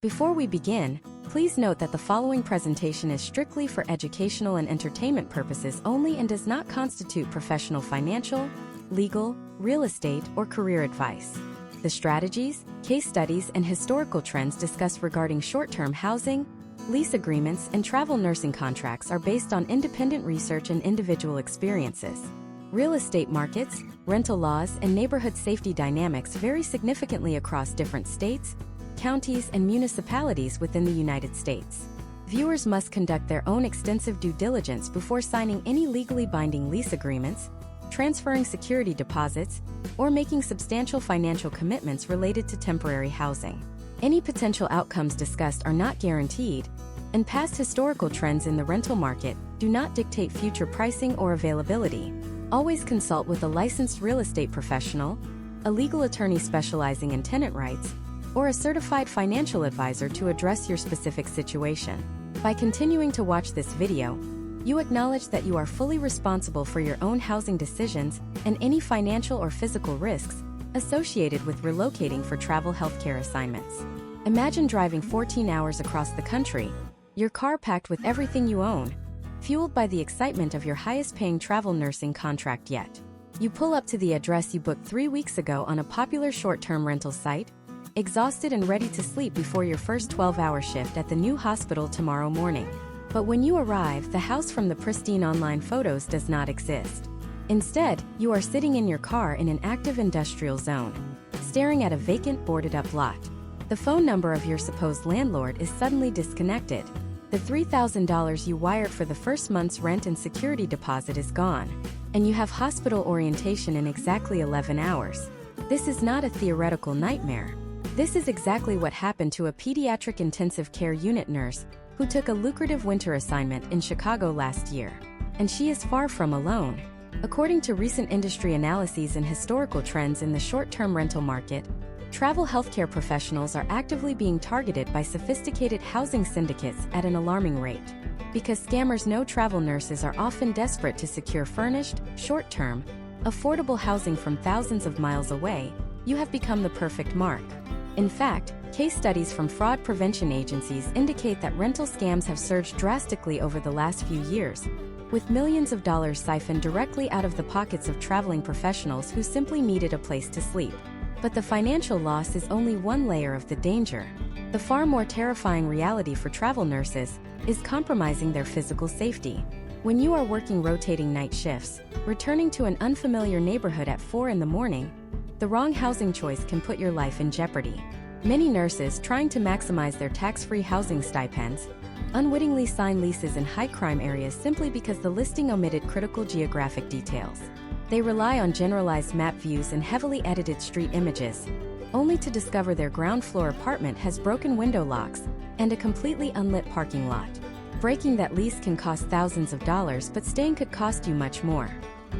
Before we begin, please note that the following presentation is strictly for educational and entertainment purposes only and does not constitute professional financial, legal, real estate, or career advice. The strategies, case studies, and historical trends discussed regarding short-term housing, lease agreements, and travel nursing contracts are based on independent research and individual experiences. Real estate markets, rental laws, and neighborhood safety dynamics vary significantly across different states, counties, and municipalities within the United States. Viewers must conduct their own extensive due diligence before signing any legally binding lease agreements, transferring security deposits, or making substantial financial commitments related to temporary housing. Any potential outcomes discussed are not guaranteed, and past historical trends in the rental market do not dictate future pricing or availability. Always consult with a licensed real estate professional, a legal attorney specializing in tenant rights, or a certified financial advisor to address your specific situation. By continuing to watch this video, you acknowledge that you are fully responsible for your own housing decisions and any financial or physical risks associated with relocating for travel healthcare assignments. Imagine driving 14 hours across the country, your car packed with everything you own, fueled by the excitement of your highest-paying travel nursing contract yet. You pull up to the address you booked 3 weeks ago on a popular short-term rental site, exhausted and ready to sleep before your first 12-hour shift at the new hospital tomorrow morning. But when you arrive, the house from the pristine online photos does not exist. Instead, you are sitting in your car in an active industrial zone, staring at a vacant, boarded-up lot. The phone number of your supposed landlord is suddenly disconnected. The $3,000 you wired for the first month's rent and security deposit is gone, and you have hospital orientation in exactly 11 hours. This is not a theoretical nightmare. This is exactly what happened to a pediatric intensive care unit nurse who took a lucrative winter assignment in Chicago last year. And she is far from alone. According to recent industry analyses and historical trends in the short-term rental market, travel healthcare professionals are actively being targeted by sophisticated housing syndicates at an alarming rate. Because scammers know travel nurses are often desperate to secure furnished, short-term, affordable housing from thousands of miles away, you have become the perfect mark. In fact, case studies from fraud prevention agencies indicate that rental scams have surged drastically over the last few years, with millions of dollars siphoned directly out of the pockets of traveling professionals who simply needed a place to sleep. But the financial loss is only one layer of the danger. The far more terrifying reality for travel nurses is compromising their physical safety. When you are working rotating night shifts, returning to an unfamiliar neighborhood at 4 in the morning, the wrong housing choice can put your life in jeopardy. Many nurses, trying to maximize their tax-free housing stipends, unwittingly sign leases in high-crime areas simply because the listing omitted critical geographic details. They rely on generalized map views and heavily edited street images, only to discover their ground-floor apartment has broken window locks and a completely unlit parking lot. Breaking that lease can cost thousands of dollars, but staying could cost you much more.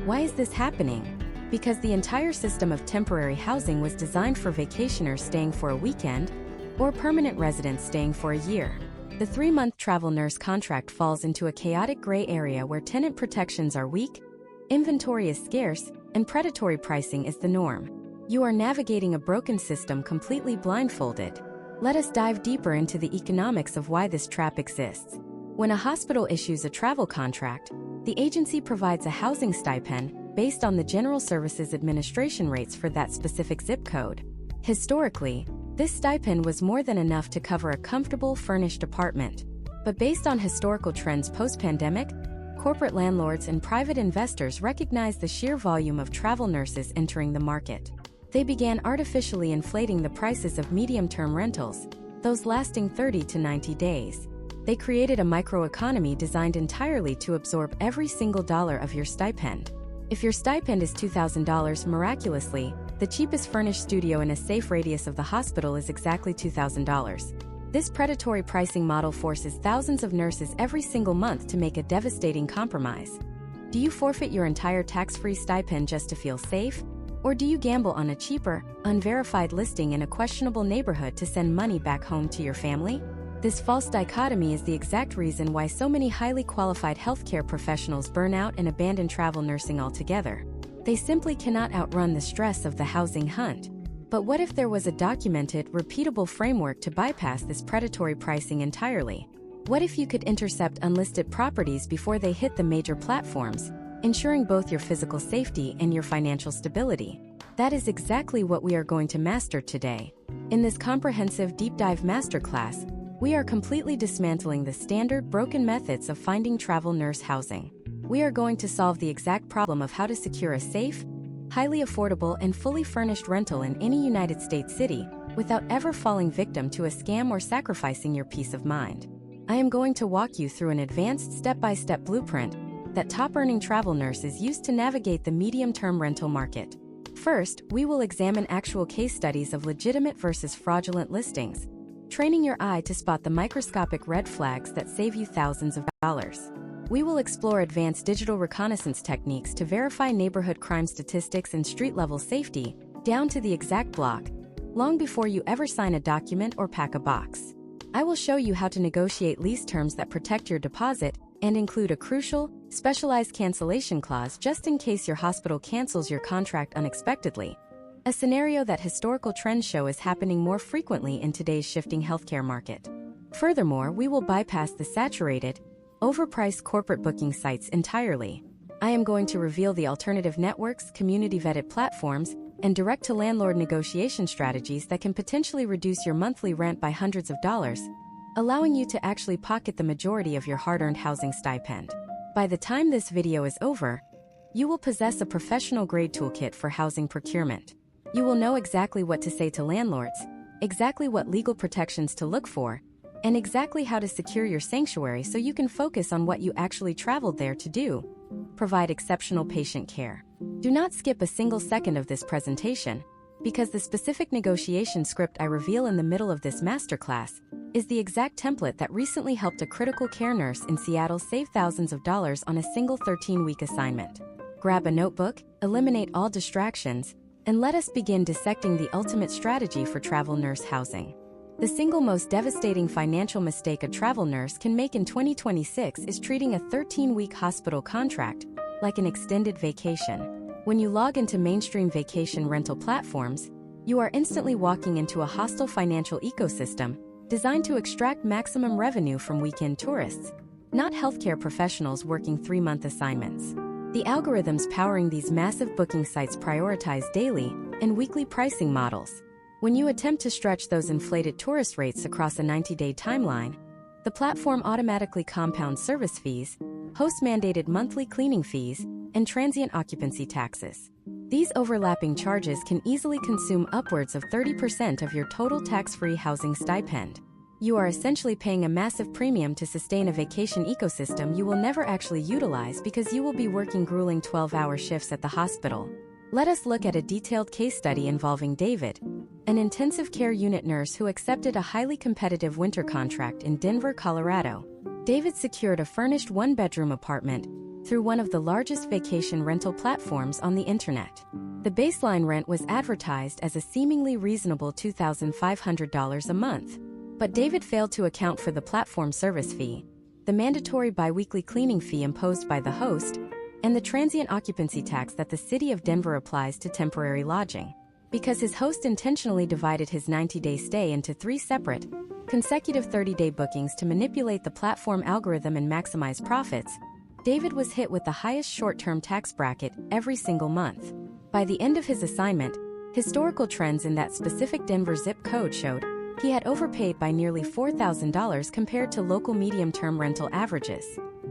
Why is this happening? Because the entire system of temporary housing was designed for vacationers staying for a weekend or permanent residents staying for a year. The 3-month travel nurse contract falls into a chaotic gray area where tenant protections are weak, inventory is scarce, and predatory pricing is the norm. You are navigating a broken system completely blindfolded. Let us dive deeper into the economics of why this trap exists. When a hospital issues a travel contract, the agency provides a housing stipend based on the General Services Administration rates for that specific zip code. Historically, this stipend was more than enough to cover a comfortable, furnished apartment. But based on historical trends post-pandemic, corporate landlords and private investors recognized the sheer volume of travel nurses entering the market. They began artificially inflating the prices of medium-term rentals, those lasting 30 to 90 days. They created a microeconomy designed entirely to absorb every single dollar of your stipend. If your stipend is $2,000, miraculously, the cheapest furnished studio in a safe radius of the hospital is exactly $2,000. This predatory pricing model forces thousands of nurses every single month to make a devastating compromise. Do you forfeit your entire tax-free stipend just to feel safe? Or do you gamble on a cheaper, unverified listing in a questionable neighborhood to send money back home to your family? This false dichotomy is the exact reason why so many highly qualified healthcare professionals burn out and abandon travel nursing altogether. They simply cannot outrun the stress of the housing hunt. But what if there was a documented, repeatable framework to bypass this predatory pricing entirely? What if you could intercept unlisted properties before they hit the major platforms, ensuring both your physical safety and your financial stability? That is exactly what we are going to master today. In this comprehensive deep dive masterclass, we are completely dismantling the standard broken methods of finding travel nurse housing. We are going to solve the exact problem of how to secure a safe, highly affordable, and fully furnished rental in any United States city without ever falling victim to a scam or sacrificing your peace of mind. I am going to walk you through an advanced step-by-step blueprint that top-earning travel nurses use to navigate the medium-term rental market. First, we will examine actual case studies of legitimate versus fraudulent listings, training your eye to spot the microscopic red flags that save you thousands of dollars. We will explore advanced digital reconnaissance techniques to verify neighborhood crime statistics and street-level safety, down to the exact block, long before you ever sign a document or pack a box. I will show you how to negotiate lease terms that protect your deposit and include a crucial, specialized cancellation clause just in case your hospital cancels your contract unexpectedly, a scenario that historical trends show is happening more frequently in today's shifting healthcare market. Furthermore, we will bypass the saturated, overpriced corporate booking sites entirely. I am going to reveal the alternative networks, community-vetted platforms, and direct-to-landlord negotiation strategies that can potentially reduce your monthly rent by hundreds of dollars, allowing you to actually pocket the majority of your hard-earned housing stipend. By the time this video is over, you will possess a professional-grade toolkit for housing procurement. You will know exactly what to say to landlords, exactly what legal protections to look for, and exactly how to secure your sanctuary so you can focus on what you actually traveled there to do: provide exceptional patient care. Do not skip a single second of this presentation, because the specific negotiation script I reveal in the middle of this masterclass is the exact template that recently helped a critical care nurse in Seattle save thousands of dollars on a single 13-week assignment. Grab a notebook, eliminate all distractions, and let us begin dissecting the ultimate strategy for travel nurse housing. The single most devastating financial mistake a travel nurse can make in 2026 is treating a 13-week hospital contract like an extended vacation. When you log into mainstream vacation rental platforms, you are instantly walking into a hostile financial ecosystem designed to extract maximum revenue from weekend tourists, not healthcare professionals working 3-month assignments. The algorithms powering these massive booking sites prioritize daily and weekly pricing models. When you attempt to stretch those inflated tourist rates across a 90-day timeline, the platform automatically compounds service fees, host-mandated monthly cleaning fees, and transient occupancy taxes. These overlapping charges can easily consume upwards of 30% of your total tax-free housing stipend. You are essentially paying a massive premium to sustain a vacation ecosystem you will never actually utilize because you will be working grueling 12-hour shifts at the hospital. Let us look at a detailed case study involving David, an intensive care unit nurse who accepted a highly competitive winter contract in Denver, Colorado. David secured a furnished one-bedroom apartment through one of the largest vacation rental platforms on the internet. The baseline rent was advertised as a seemingly reasonable $2,500 a month. But David failed to account for the platform service fee, the mandatory biweekly cleaning fee imposed by the host, and the transient occupancy tax that the city of Denver applies to temporary lodging. Because his host intentionally divided his 90-day stay into 3 separate, consecutive 30-day bookings to manipulate the platform algorithm and maximize profits, David was hit with the highest short-term tax bracket every single month. By the end of his assignment, historical trends in that specific Denver zip code showed he had overpaid by nearly $4,000 compared to local medium-term rental averages.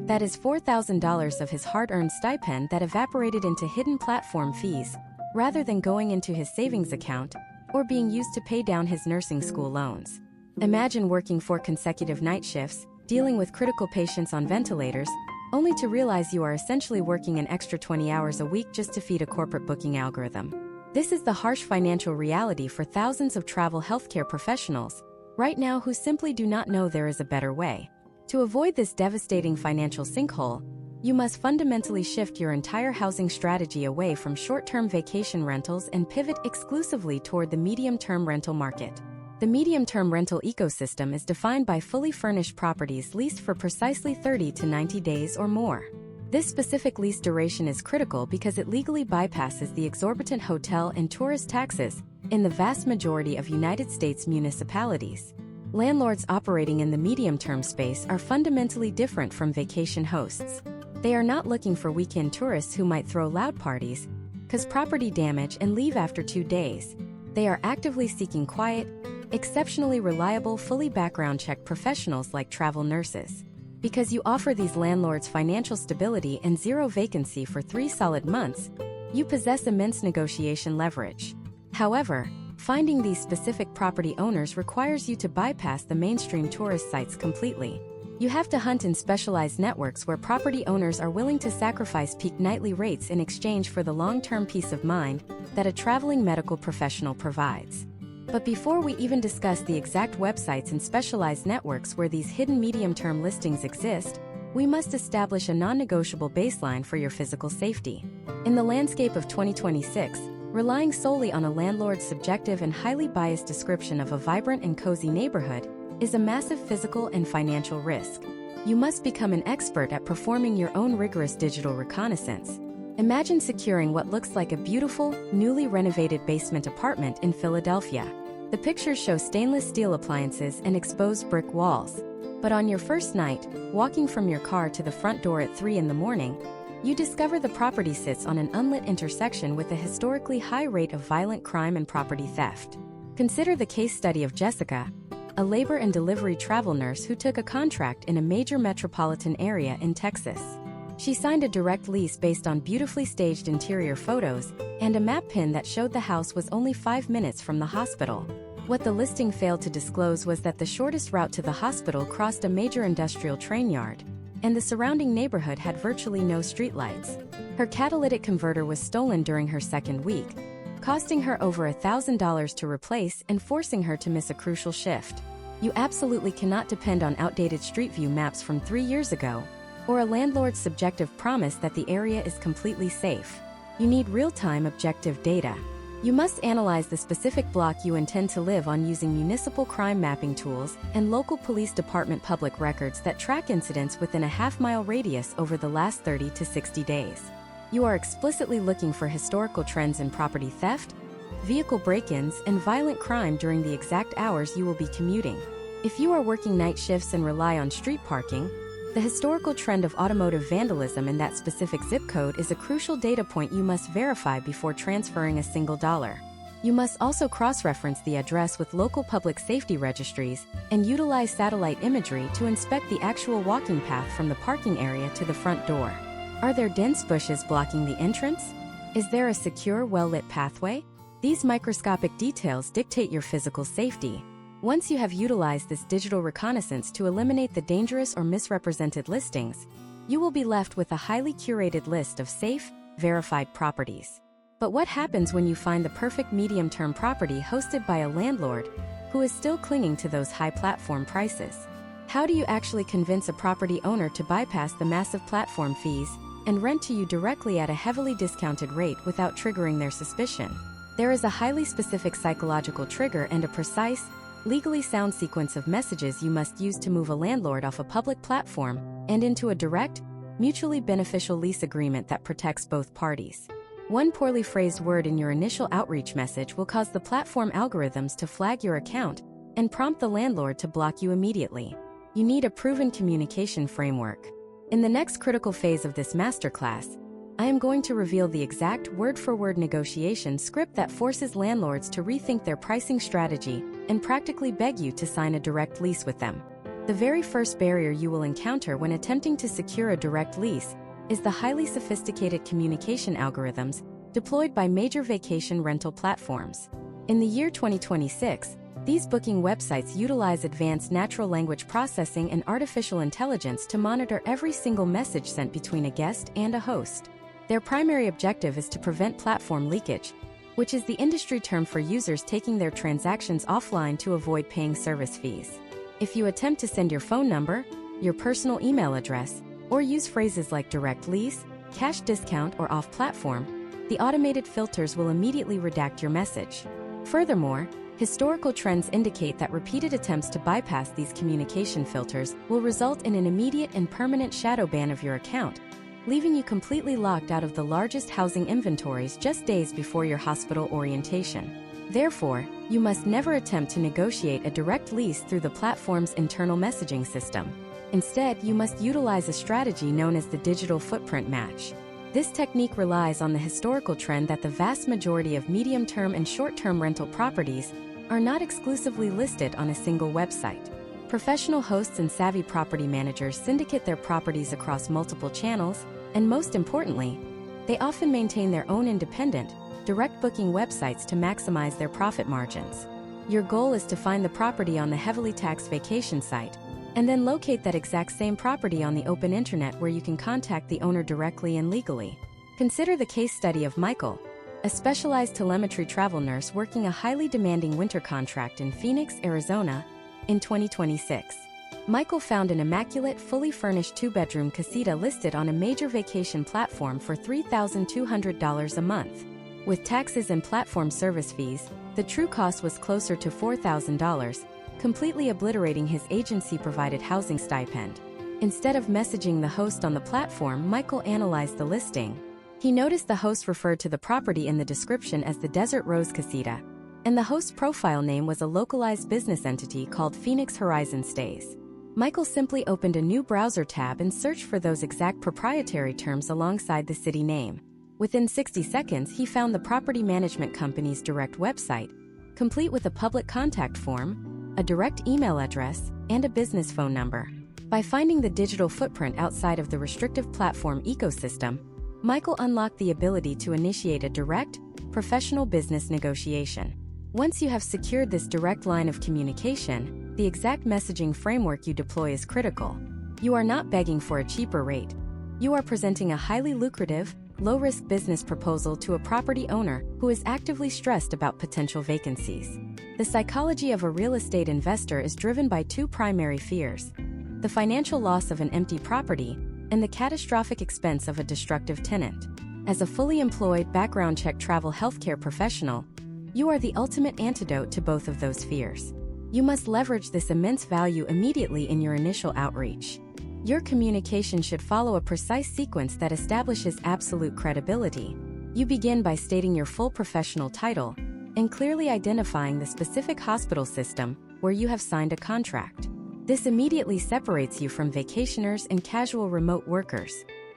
That is $4,000 of his hard-earned stipend that evaporated into hidden platform fees, rather than going into his savings account or being used to pay down his nursing school loans. Imagine working 4 consecutive night shifts, dealing with critical patients on ventilators, only to realize you are essentially working an extra 20 hours a week just to feed a corporate booking algorithm. This is the harsh financial reality for thousands of travel healthcare professionals right now who simply do not know there is a better way. To avoid this devastating financial sinkhole, you must fundamentally shift your entire housing strategy away from short-term vacation rentals and pivot exclusively toward the medium-term rental market. The medium-term rental ecosystem is defined by fully furnished properties leased for precisely 30 to 90 days or more. This specific lease duration is critical because it legally bypasses the exorbitant hotel and tourist taxes In the vast majority of United States municipalities, landlords operating in the medium-term space are fundamentally different from vacation hosts. They are not looking for weekend tourists who might throw loud parties, cause property damage and leave after 2 days. They are actively seeking quiet, exceptionally reliable, fully background-checked professionals like travel nurses. Because you offer these landlords financial stability and zero vacancy for 3 solid months, you possess immense negotiation leverage. However, finding these specific property owners requires you to bypass the mainstream tourist sites completely. You have to hunt in specialized networks where property owners are willing to sacrifice peak nightly rates in exchange for the long-term peace of mind that a traveling medical professional provides. But before we even discuss the exact websites and specialized networks where these hidden medium-term listings exist, we must establish a non-negotiable baseline for your physical safety. In the landscape of 2026, relying solely on a landlord's subjective and highly biased description of a vibrant and cozy neighborhood is a massive physical and financial risk. You must become an expert at performing your own rigorous digital reconnaissance. Imagine securing what looks like a beautiful, newly renovated basement apartment in Philadelphia. The pictures show stainless steel appliances and exposed brick walls. But on your first night, walking from your car to the front door at 3 in the morning, you discover the property sits on an unlit intersection with a historically high rate of violent crime and property theft. Consider the case study of Jessica, a labor and delivery travel nurse who took a contract in a major metropolitan area in Texas. She signed a direct lease based on beautifully staged interior photos and a map pin that showed the house was only 5 minutes from the hospital. What the listing failed to disclose was that the shortest route to the hospital crossed a major industrial train yard, and the surrounding neighborhood had virtually no streetlights. Her catalytic converter was stolen during her second week, costing her over $1,000 to replace and forcing her to miss a crucial shift. You absolutely cannot depend on outdated Street View maps from 3 years ago, or a landlord's subjective promise that the area is completely safe. You need real-time objective data. You must analyze the specific block you intend to live on using municipal crime mapping tools and local police department public records that track incidents within a half-mile radius over the last 30 to 60 days. You are explicitly looking for historical trends in property theft, vehicle break-ins, and violent crime during the exact hours you will be commuting. If you are working night shifts and rely on street parking, the historical trend of automotive vandalism in that specific zip code is a crucial data point you must verify before transferring a single dollar. You must also cross-reference the address with local public safety registries and utilize satellite imagery to inspect the actual walking path from the parking area to the front door. Are there dense bushes blocking the entrance? Is there a secure, well-lit pathway? These microscopic details dictate your physical safety. Once you have utilized this digital reconnaissance to eliminate the dangerous or misrepresented listings, you will be left with a highly curated list of safe, verified properties. But what happens when you find the perfect medium-term property hosted by a landlord who is still clinging to those high platform prices? How do you actually convince a property owner to bypass the massive platform fees and rent to you directly at a heavily discounted rate without triggering their suspicion? There is a highly specific psychological trigger and a precise, legally sound sequence of messages you must use to move a landlord off a public platform and into a direct, mutually beneficial lease agreement that protects both parties. One poorly phrased word in your initial outreach message will cause the platform algorithms to flag your account and prompt the landlord to block you immediately. You need a proven communication framework. In the next critical phase of this masterclass, I am going to reveal the exact word-for-word negotiation script that forces landlords to rethink their pricing strategy and practically beg you to sign a direct lease with them. The very first barrier you will encounter when attempting to secure a direct lease is the highly sophisticated communication algorithms deployed by major vacation rental platforms. In the year 2026, these booking websites utilize advanced natural language processing and artificial intelligence to monitor every single message sent between a guest and a host. Their primary objective is to prevent platform leakage, which is the industry term for users taking their transactions offline to avoid paying service fees. If you attempt to send your phone number, your personal email address, or use phrases like direct lease, cash discount, or off-platform, the automated filters will immediately redact your message. Furthermore, historical trends indicate that repeated attempts to bypass these communication filters will result in an immediate and permanent shadow ban of your account, leaving you completely locked out of the largest housing inventories just days before your hospital orientation. Therefore, you must never attempt to negotiate a direct lease through the platform's internal messaging system. Instead, you must utilize a strategy known as the digital footprint match. This technique relies on the historical trend that the vast majority of medium-term and short-term rental properties are not exclusively listed on a single website. Professional hosts and savvy property managers syndicate their properties across multiple channels, and most importantly, they often maintain their own independent, direct booking websites to maximize their profit margins. Your goal is to find the property on the heavily taxed vacation site, and then locate that exact same property on the open internet where you can contact the owner directly and legally. Consider the case study of Michael, a specialized telemetry travel nurse working a highly demanding winter contract in Phoenix, Arizona, in 2026. Michael found an immaculate, fully furnished two-bedroom casita listed on a major vacation platform for $3,200 a month. With taxes and platform service fees, the true cost was closer to $4,000, completely obliterating his agency-provided housing stipend. Instead of messaging the host on the platform, Michael analyzed the listing. He noticed the host referred to the property in the description as the Desert Rose Casita, and the host's profile name was a localized business entity called Phoenix Horizon Stays. Michael simply opened a new browser tab and searched for those exact proprietary terms alongside the city name. Within 60 seconds, he found the property management company's direct website, complete with a public contact form, a direct email address, and a business phone number. By finding the digital footprint outside of the restrictive platform ecosystem, Michael unlocked the ability to initiate a direct, professional business negotiation. Once you have secured this direct line of communication, the exact messaging framework you deploy is critical. You are not begging for a cheaper rate. You are presenting a highly lucrative, low-risk business proposal to a property owner who is actively stressed about potential vacancies. The psychology of a real estate investor is driven by two primary fears: the financial loss of an empty property and the catastrophic expense of a destructive tenant. As a fully employed background check travel healthcare professional, you are the ultimate antidote to both of those fears. You must leverage this immense value immediately in your initial outreach. Your communication should follow a precise sequence that establishes absolute credibility. You begin by stating your full professional title and clearly identifying the specific hospital system where you have signed a contract. This immediately separates you from vacationers and casual remote workers.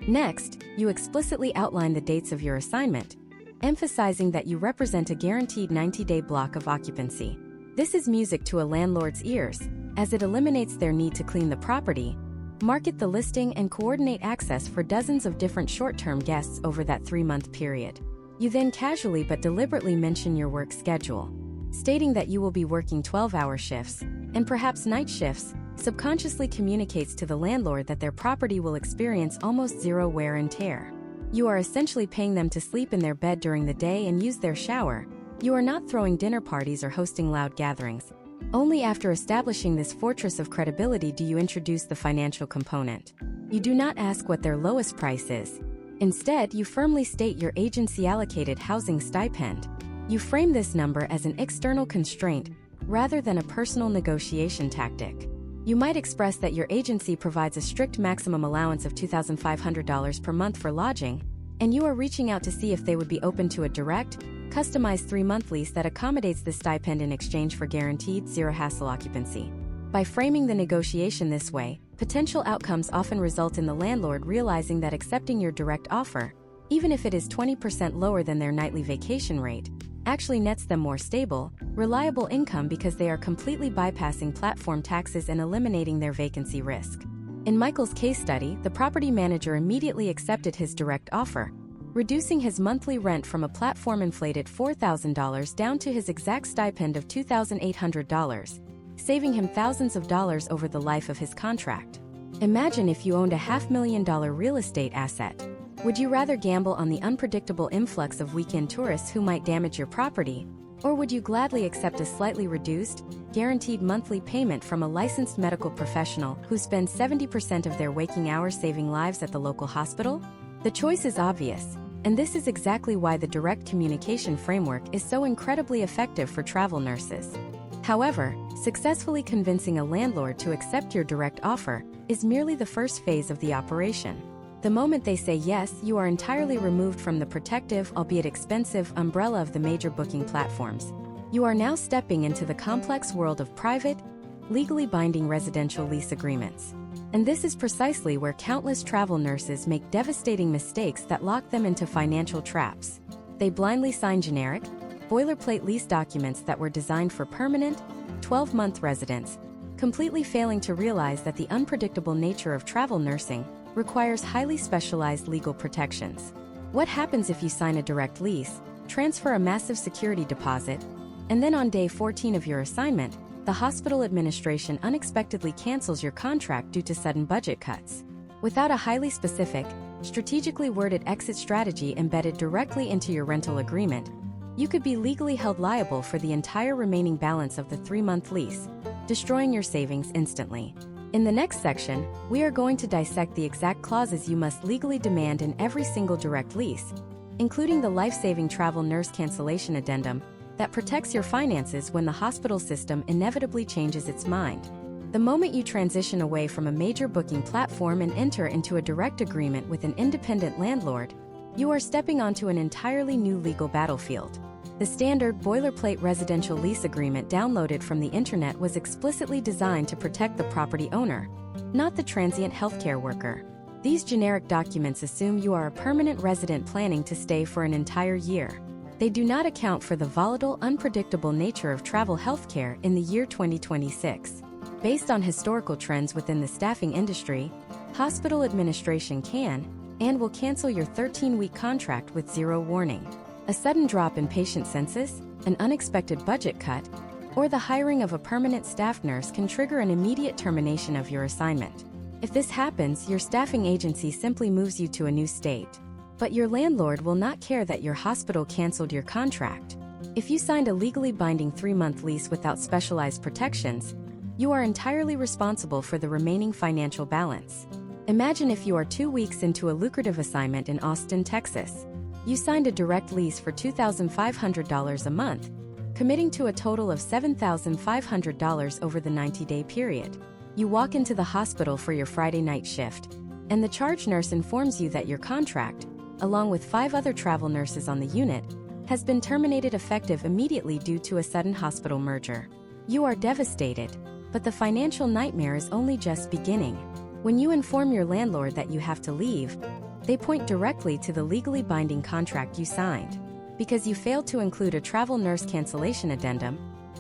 Next, you explicitly outline the dates of your assignment, emphasizing that you represent a guaranteed 90-day block of occupancy. This is music to a landlord's ears, as it eliminates their need to clean the property, market the listing, and coordinate access for dozens of different short-term guests over that 3-month period. You then casually but deliberately mention your work schedule. Stating that you will be working 12-hour shifts, and perhaps night shifts, subconsciously communicates to the landlord that their property will experience almost zero wear and tear. You are essentially paying them to sleep in their bed during the day and use their shower. You are not throwing dinner parties or hosting loud gatherings. Only after establishing this fortress of credibility do you introduce the financial component. You do not ask what their lowest price is. Instead, you firmly state your agency-allocated housing stipend. You frame this number as an external constraint rather than a personal negotiation tactic. You might express that your agency provides a strict maximum allowance of $2,500 per month for lodging, and you are reaching out to see if they would be open to a direct, customized 3-month lease that accommodates the stipend in exchange for guaranteed zero-hassle occupancy. By framing the negotiation this way, potential outcomes often result in the landlord realizing that accepting your direct offer, even if it is 20% lower than their nightly vacation rate, actually nets them more stable, reliable income because they are completely bypassing platform taxes and eliminating their vacancy risk. In Michael's case study, the property manager immediately accepted his direct offer, reducing his monthly rent from a platform-inflated $4,000 down to his exact stipend of $2,800, saving him thousands of dollars over the life of his contract. Imagine if you owned a $500,000 real estate asset. Would you rather gamble on the unpredictable influx of weekend tourists who might damage your property, or would you gladly accept a slightly reduced, guaranteed monthly payment from a licensed medical professional who spends 70% of their waking hours saving lives at the local hospital? The choice is obvious, and this is exactly why the direct communication framework is so incredibly effective for travel nurses. However, successfully convincing a landlord to accept your direct offer is merely the first phase of the operation. The moment they say yes, you are entirely removed from the protective, albeit expensive, umbrella of the major booking platforms. You are now stepping into the complex world of private, legally binding residential lease agreements. And this is precisely where countless travel nurses make devastating mistakes that lock them into financial traps. They blindly sign generic, boilerplate lease documents that were designed for permanent, 12-month residence, completely failing to realize that the unpredictable nature of travel nursing requires highly specialized legal protections. What happens if you sign a direct lease, transfer a massive security deposit, and then on day 14 of your assignment, the hospital administration unexpectedly cancels your contract due to sudden budget cuts? Without a highly specific, strategically worded exit strategy embedded directly into your rental agreement, you could be legally held liable for the entire remaining balance of the 3-month lease, destroying your savings instantly. In the next section, we are going to dissect the exact clauses you must legally demand in every single direct lease, including the life-saving travel nurse cancellation addendum that protects your finances when the hospital system inevitably changes its mind. The moment you transition away from a major booking platform and enter into a direct agreement with an independent landlord, you are stepping onto an entirely new legal battlefield. The standard boilerplate residential lease agreement downloaded from the internet was explicitly designed to protect the property owner, not the transient healthcare worker. These generic documents assume you are a permanent resident planning to stay for an entire year. They do not account for the volatile, unpredictable nature of travel healthcare in the year 2026. Based on historical trends within the staffing industry, hospital administration can and will cancel your 13-week contract with zero warning. A sudden drop in patient census, an unexpected budget cut, or the hiring of a permanent staff nurse can trigger an immediate termination of your assignment. If this happens, your staffing agency simply moves you to a new state. But your landlord will not care that your hospital canceled your contract. If you signed a legally binding 3-month lease without specialized protections, you are entirely responsible for the remaining financial balance. Imagine if you are 2 weeks into a lucrative assignment in Austin, Texas. You signed a direct lease for $2,500 a month, committing to a total of $7,500 over the 90-day period. You walk into the hospital for your Friday night shift, and the charge nurse informs you that your contract, along with 5 other travel nurses on the unit, has been terminated effective immediately due to a sudden hospital merger. You are devastated, but the financial nightmare is only just beginning. When you inform your landlord that you have to leave, they point directly to the legally binding contract you signed. Because you failed to include a travel nurse cancellation addendum,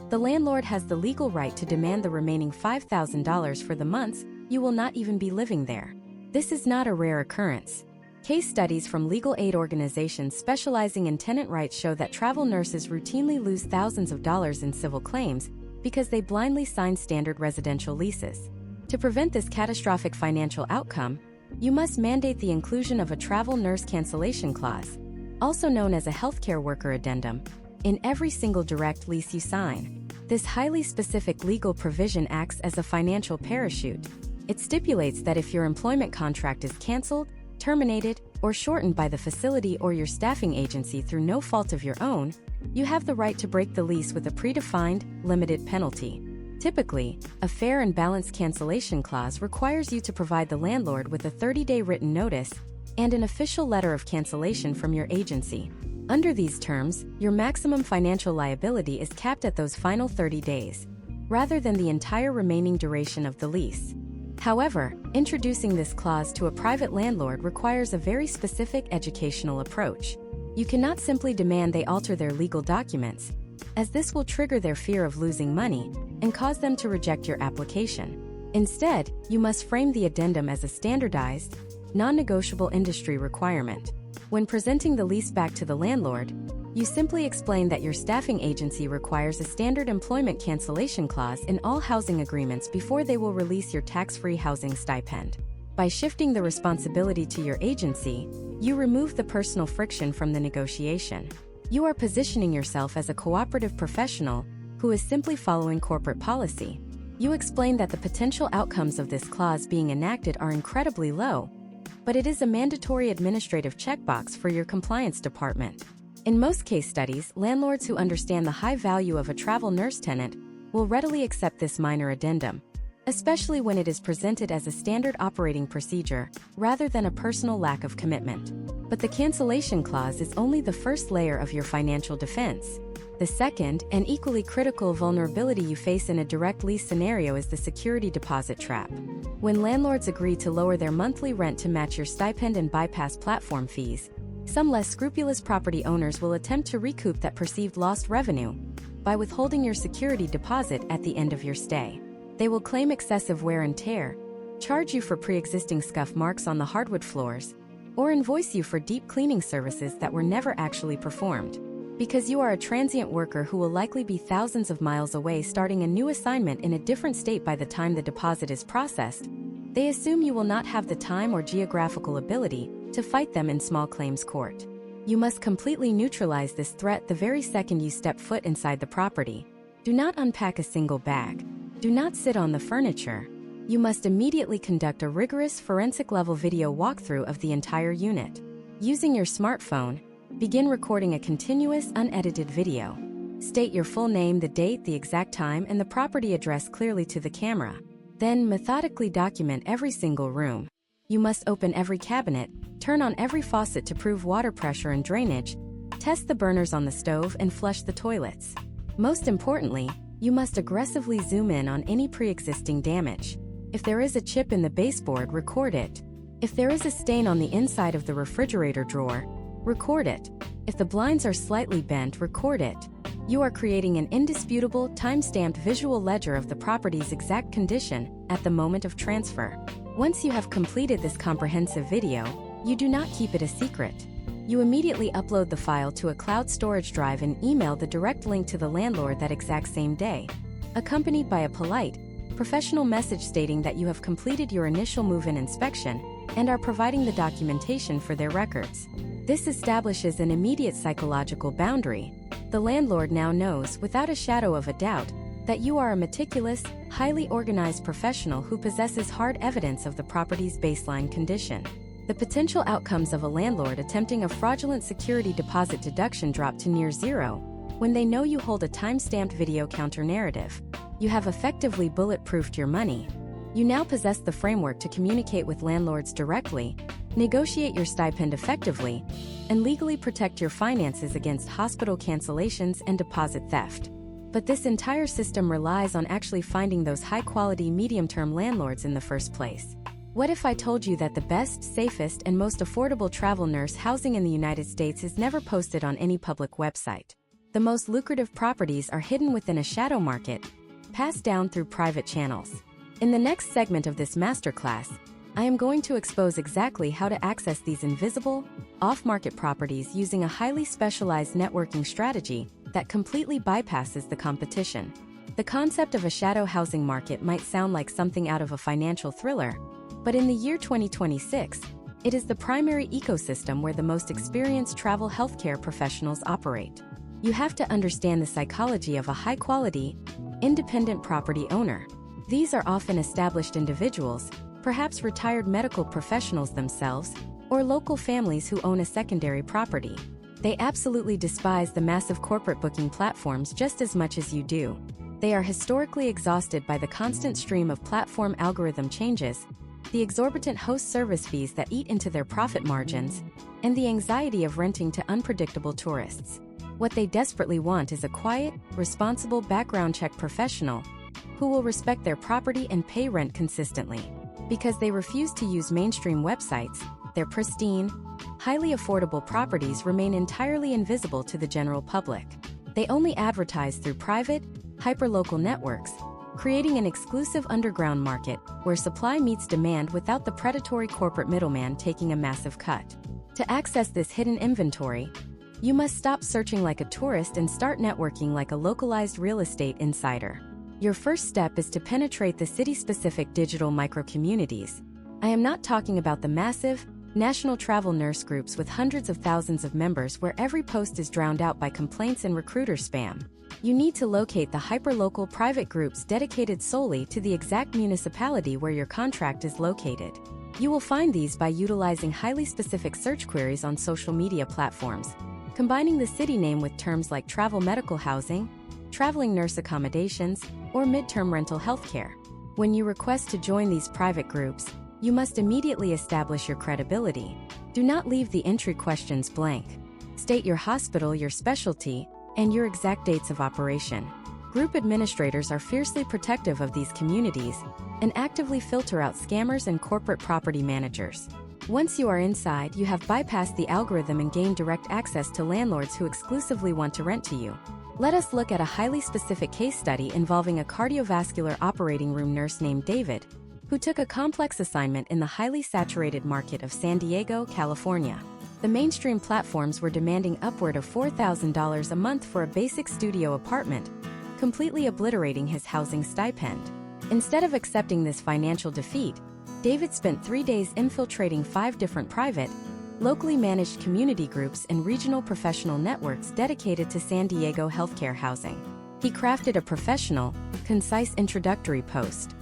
the landlord has the legal right to demand the remaining $5,000 for the months you will not even be living there. This is not a rare occurrence. Case studies from legal aid organizations specializing in tenant rights show that travel nurses routinely lose thousands of dollars in civil claims because they blindly sign standard residential leases. To prevent this catastrophic financial outcome, you must mandate the inclusion of a travel nurse cancellation clause, also known as a healthcare worker addendum, in every single direct lease you sign. This highly specific legal provision acts as a financial parachute. It stipulates that if your employment contract is canceled, terminated, or shortened by the facility or your staffing agency through no fault of your own, you have the right to break the lease with a predefined, limited penalty. Typically, a fair and balanced cancellation clause requires you to provide the landlord with a 30-day written notice and an official letter of cancellation from your agency. Under these terms, your maximum financial liability is capped at those final 30 days, rather than the entire remaining duration of the lease. However, introducing this clause to a private landlord requires a very specific educational approach. You cannot simply demand they alter their legal documents, as this will trigger their fear of losing money and cause them to reject your application. Instead, you must frame the addendum as a standardized, non-negotiable industry requirement. When presenting the lease back to the landlord, you simply explain that your staffing agency requires a standard employment cancellation clause in all housing agreements before they will release your tax-free housing stipend. By shifting the responsibility to your agency, you remove the personal friction from the negotiation. You are positioning yourself as a cooperative professional who is simply following corporate policy. You explain that the potential outcomes of this clause being enacted are incredibly low, but it is a mandatory administrative checkbox for your compliance department. In most case studies, landlords who understand the high value of a travel nurse tenant will readily accept this minor addendum, especially when it is presented as a standard operating procedure rather than a personal lack of commitment. But the cancellation clause is only the first layer of your financial defense. The second, and equally critical vulnerability you face in a direct lease scenario is the security deposit trap. When landlords agree to lower their monthly rent to match your stipend and bypass platform fees, some less scrupulous property owners will attempt to recoup that perceived lost revenue by withholding your security deposit at the end of your stay. They will claim excessive wear and tear, charge you for pre-existing scuff marks on the hardwood floors, or invoice you for deep cleaning services that were never actually performed. Because you are a transient worker who will likely be thousands of miles away starting a new assignment in a different state by the time the deposit is processed, they assume you will not have the time or geographical ability to fight them in small claims court. You must completely neutralize this threat the very second you step foot inside the property. Do not unpack a single bag. Do not sit on the furniture. You must immediately conduct a rigorous forensic-level video walkthrough of the entire unit. Using your smartphone, begin recording a continuous, unedited video. State your full name, the date, the exact time, and the property address clearly to the camera. Then methodically document every single room. You must open every cabinet, turn on every faucet to prove water pressure and drainage, test the burners on the stove, and flush the toilets. Most importantly, you must aggressively zoom in on any pre-existing damage. If there is a chip in the baseboard, record it. If there is a stain on the inside of the refrigerator drawer, record it. If the blinds are slightly bent, record it. You are creating an indisputable, time-stamped visual ledger of the property's exact condition at the moment of transfer. Once you have completed this comprehensive video, you do not keep it a secret. You immediately upload the file to a cloud storage drive and email the direct link to the landlord that exact same day, accompanied by a polite, professional message stating that you have completed your initial move-in inspection and are providing the documentation for their records. This establishes an immediate psychological boundary. The landlord now knows, without a shadow of a doubt, that you are a meticulous, highly organized professional who possesses hard evidence of the property's baseline condition. The potential outcomes of a landlord attempting a fraudulent security deposit deduction drop to near zero when they know you hold a time-stamped video counter-narrative. You have effectively bulletproofed your money. You now possess the framework to communicate with landlords directly, negotiate your stipend effectively, and legally protect your finances against hospital cancellations and deposit theft. But this entire system relies on actually finding those high-quality, medium-term landlords in the first place. What if I told you that the best, safest, and most affordable travel nurse housing in the United States is never posted on any public website? The most lucrative properties are hidden within a shadow market, passed down through private channels. In the next segment of this masterclass, I am going to expose exactly how to access these invisible, off-market properties using a highly specialized networking strategy that completely bypasses the competition. The concept of a shadow housing market might sound like something out of a financial thriller, but in the year 2026, it is the primary ecosystem where the most experienced travel healthcare professionals operate. You have to understand the psychology of a high-quality, independent property owner. These are often established individuals, perhaps retired medical professionals themselves, or local families who own a secondary property. They absolutely despise the massive corporate booking platforms just as much as you do. They are historically exhausted by the constant stream of platform algorithm changes, the exorbitant host service fees that eat into their profit margins, and the anxiety of renting to unpredictable tourists. What they desperately want is a quiet, responsible background check professional who will respect their property and pay rent consistently. Because they refuse to use mainstream websites, their pristine, highly affordable properties remain entirely invisible to the general public. They only advertise through private, hyperlocal networks, creating an exclusive underground market where supply meets demand without the predatory corporate middleman taking a massive cut. To access this hidden inventory, you must stop searching like a tourist and start networking like a localized real estate insider. Your first step is to penetrate the city-specific digital micro-communities. I am not talking about the massive, national travel nurse groups with hundreds of thousands of members where every post is drowned out by complaints and recruiter spam. You need to locate the hyperlocal private groups dedicated solely to the exact municipality where your contract is located. You will find these by utilizing highly specific search queries on social media platforms, combining the city name with terms like travel medical housing, traveling nurse accommodations, or midterm rental healthcare. When you request to join these private groups, you must immediately establish your credibility. Do not leave the entry questions blank. State your hospital, your specialty, and your exact dates of operation. Group administrators are fiercely protective of these communities and actively filter out scammers and corporate property managers. Once you are inside, you have bypassed the algorithm and gained direct access to landlords who exclusively want to rent to you. Let us look at a highly specific case study involving a cardiovascular operating room nurse named David, who took a complex assignment in the highly saturated market of San Diego, California. The mainstream platforms were demanding upward of $4,000 a month for a basic studio apartment, completely obliterating his housing stipend. Instead of accepting this financial defeat, David spent 3 days infiltrating 5 different private, locally managed community groups and regional professional networks dedicated to San Diego healthcare housing. He crafted a professional, concise introductory post.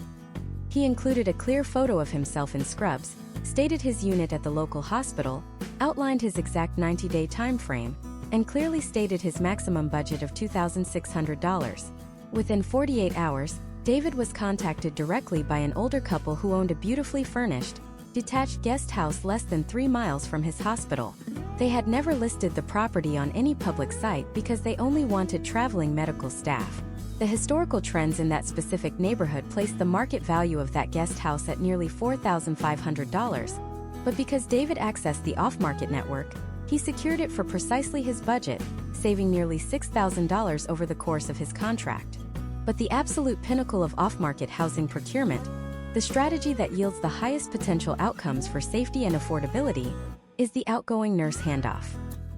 He included a clear photo of himself in scrubs, stated his unit at the local hospital, outlined his exact 90-day time frame, and clearly stated his maximum budget of $2,600. Within 48 hours, David was contacted directly by an older couple who owned a beautifully furnished, detached guest house less than 3 miles from his hospital. They had never listed the property on any public site because they only wanted traveling medical staff. The historical trends in that specific neighborhood placed the market value of that guest house at nearly $4,500, but because David accessed the off-market network, he secured it for precisely his budget, saving nearly $6,000 over the course of his contract. But the absolute pinnacle of off-market housing procurement, the strategy that yields the highest potential outcomes for safety and affordability, is the outgoing nurse handoff.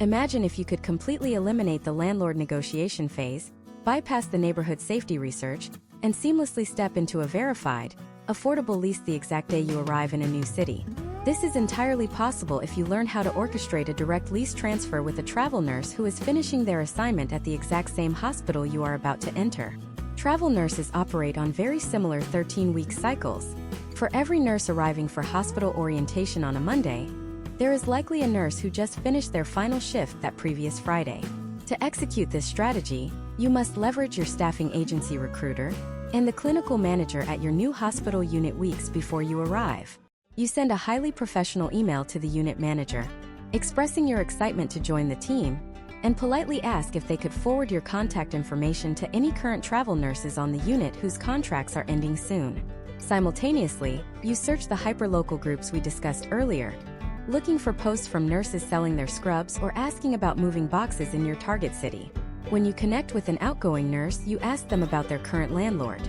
Imagine if you could completely eliminate the landlord negotiation phase, bypass the neighborhood safety research, and seamlessly step into a verified, affordable lease the exact day you arrive in a new city. This is entirely possible if you learn how to orchestrate a direct lease transfer with a travel nurse who is finishing their assignment at the exact same hospital you are about to enter. Travel nurses operate on very similar 13-week cycles. For every nurse arriving for hospital orientation on a Monday, there is likely a nurse who just finished their final shift that previous Friday. To execute this strategy, you must leverage your staffing agency recruiter and the clinical manager at your new hospital unit weeks before you arrive. You send a highly professional email to the unit manager, expressing your excitement to join the team, and politely ask if they could forward your contact information to any current travel nurses on the unit whose contracts are ending soon. Simultaneously, you search the hyperlocal groups we discussed earlier, looking for posts from nurses selling their scrubs or asking about moving boxes in your target city. When you connect with an outgoing nurse, you ask them about their current landlord.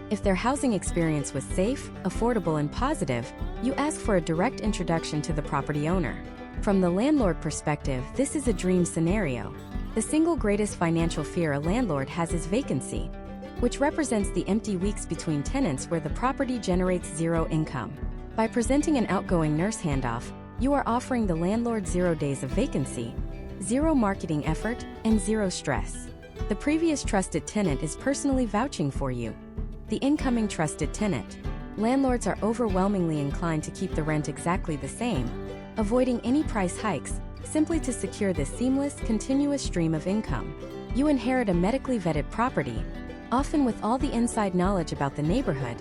If their housing experience was safe, affordable, and positive, you ask for a direct introduction to the property owner. From the landlord perspective, this is a dream scenario. The single greatest financial fear a landlord has is vacancy, which represents the empty weeks between tenants where the property generates zero income. By presenting an outgoing nurse handoff, you are offering the landlord 0 days of vacancy, 0 marketing effort, and 0 stress. The previous trusted tenant is personally vouching for you. The incoming trusted tenant. Landlords are overwhelmingly inclined to keep the rent exactly the same, avoiding any price hikes, simply to secure this seamless, continuous stream of income. You inherit a medically vetted property, often with all the inside knowledge about the neighborhood,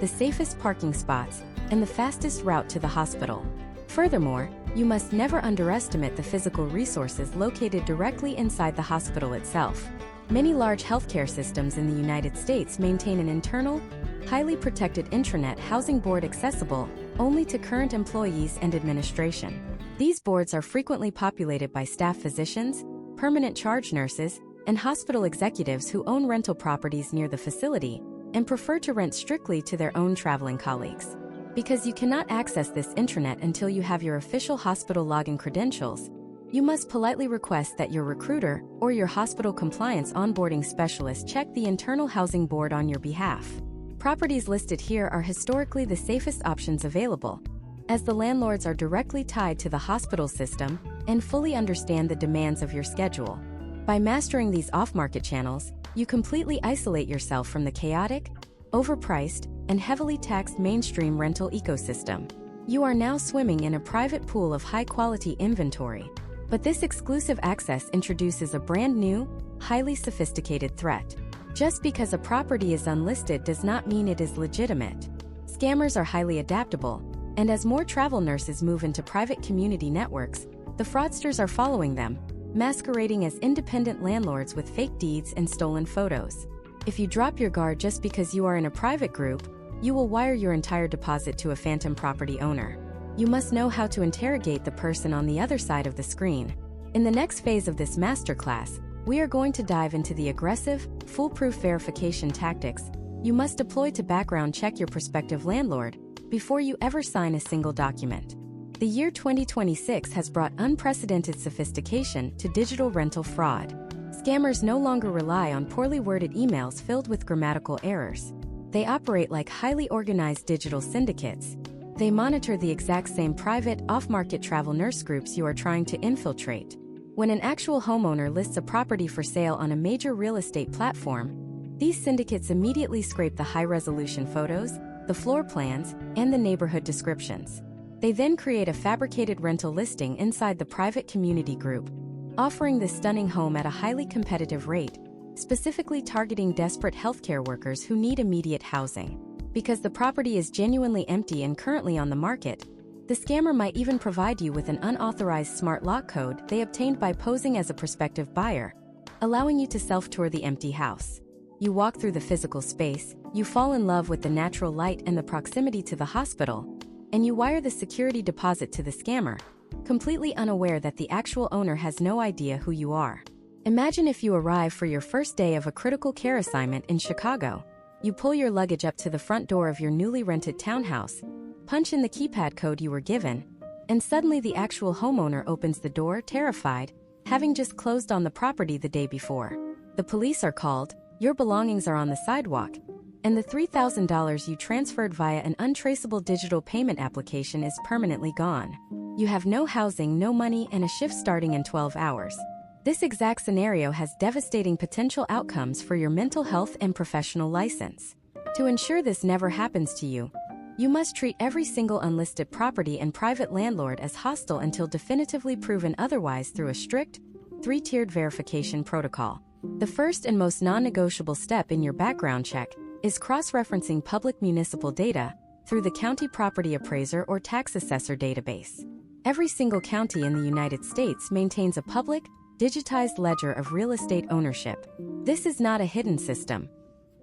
the safest parking spots, and the fastest route to the hospital. Furthermore, you must never underestimate the physical resources located directly inside the hospital itself. Many large healthcare systems in the United States maintain an internal, highly protected intranet housing board accessible only to current employees and administration. These boards are frequently populated by staff physicians, permanent charge nurses, and hospital executives who own rental properties near the facility and prefer to rent strictly to their own traveling colleagues. Because you cannot access this intranet until you have your official hospital login credentials, you must politely request that your recruiter or your hospital compliance onboarding specialist check the internal housing board on your behalf. Properties listed here are historically the safest options available, as the landlords are directly tied to the hospital system and fully understand the demands of your schedule. By mastering these off-market channels, you completely isolate yourself from the chaotic, overpriced, and heavily taxed mainstream rental ecosystem. You are now swimming in a private pool of high-quality inventory. But this exclusive access introduces a brand new, highly sophisticated threat. Just because a property is unlisted does not mean it is legitimate. Scammers are highly adaptable, and as more travel nurses move into private community networks, the fraudsters are following them, masquerading as independent landlords with fake deeds and stolen photos. If you drop your guard just because you are in a private group, you will wire your entire deposit to a phantom property owner. You must know how to interrogate the person on the other side of the screen. In the next phase of this masterclass, we are going to dive into the aggressive, foolproof verification tactics you must deploy to background check your prospective landlord before you ever sign a single document. The year 2026 has brought unprecedented sophistication to digital rental fraud. Scammers no longer rely on poorly worded emails filled with grammatical errors. They operate like highly organized digital syndicates. They monitor the exact same private, off-market travel nurse groups you are trying to infiltrate. When an actual homeowner lists a property for sale on a major real estate platform, these syndicates immediately scrape the high-resolution photos, the floor plans, and the neighborhood descriptions. They then create a fabricated rental listing inside the private community group, offering this stunning home at a highly competitive rate, specifically targeting desperate healthcare workers who need immediate housing. Because the property is genuinely empty and currently on the market, the scammer might even provide you with an unauthorized smart lock code they obtained by posing as a prospective buyer, allowing you to self-tour the empty house. You walk through the physical space, you fall in love with the natural light and the proximity to the hospital, and you wire the security deposit to the scammer, completely unaware that the actual owner has no idea who you are. Imagine if you arrive for your first day of a critical care assignment in Chicago. You pull your luggage up to the front door of your newly rented townhouse, punch in the keypad code you were given, and suddenly the actual homeowner opens the door, terrified, having just closed on the property the day before. The police are called, your belongings are on the sidewalk, and the $3,000 you transferred via an untraceable digital payment application is permanently gone. You have no housing, no money, and a shift starting in 12 hours. This exact scenario has devastating potential outcomes for your mental health and professional license. To ensure this never happens to you, you must treat every single unlisted property and private landlord as hostile until definitively proven otherwise through a strict, three-tiered verification protocol. The first and most non-negotiable step in your background check is cross-referencing public municipal data through the county property appraiser or tax assessor database. Every single county in the United States maintains a public, digitized ledger of real estate ownership. This is not a hidden system.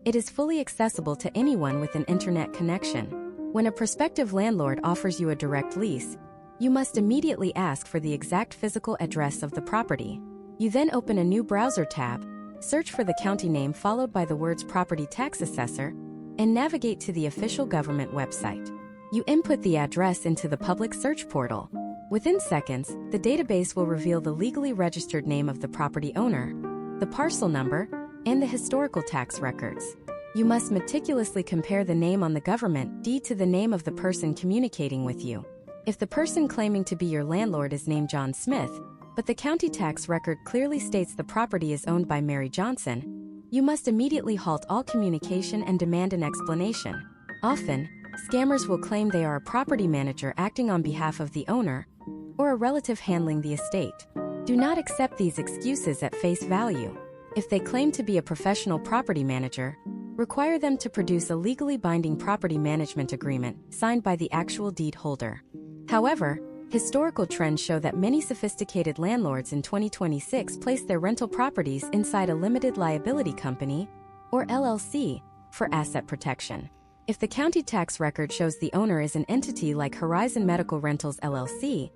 It is fully accessible to anyone with an internet connection. When a prospective landlord offers you a direct lease, you must immediately ask for the exact physical address of the property. You then open a new browser tab, search for the county name followed by the words property tax assessor, and navigate to the official government website. You input the address into the public search portal. Within seconds, the database will reveal the legally registered name of the property owner, the parcel number, and the historical tax records. You must meticulously compare the name on the government deed to the name of the person communicating with you. If the person claiming to be your landlord is named John Smith, but the county tax record clearly states the property is owned by Mary Johnson, you must immediately halt all communication and demand an explanation. Often, scammers will claim they are a property manager acting on behalf of the owner, or a relative handling the estate. Do not accept these excuses at face value. If they claim to be a professional property manager, require them to produce a legally binding property management agreement signed by the actual deed holder. However, historical trends show that many sophisticated landlords in 2026 place their rental properties inside a limited liability company, or LLC, for asset protection. If the county tax record shows the owner is an entity like Horizon Medical Rentals LLC,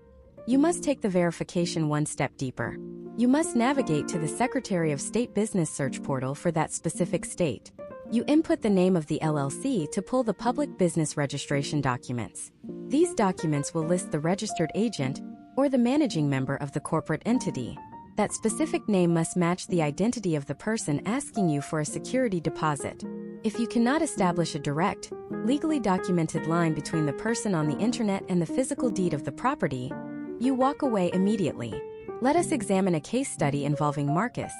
you must take the verification one step deeper. You must navigate to the Secretary of State Business Search portal for that specific state. You input the name of the LLC to pull the public business registration documents. These documents will list the registered agent or the managing member of the corporate entity. That specific name must match the identity of the person asking you for a security deposit. If you cannot establish a direct, legally documented line between the person on the internet and the physical deed of the property, you walk away immediately. Let us examine a case study involving Marcus,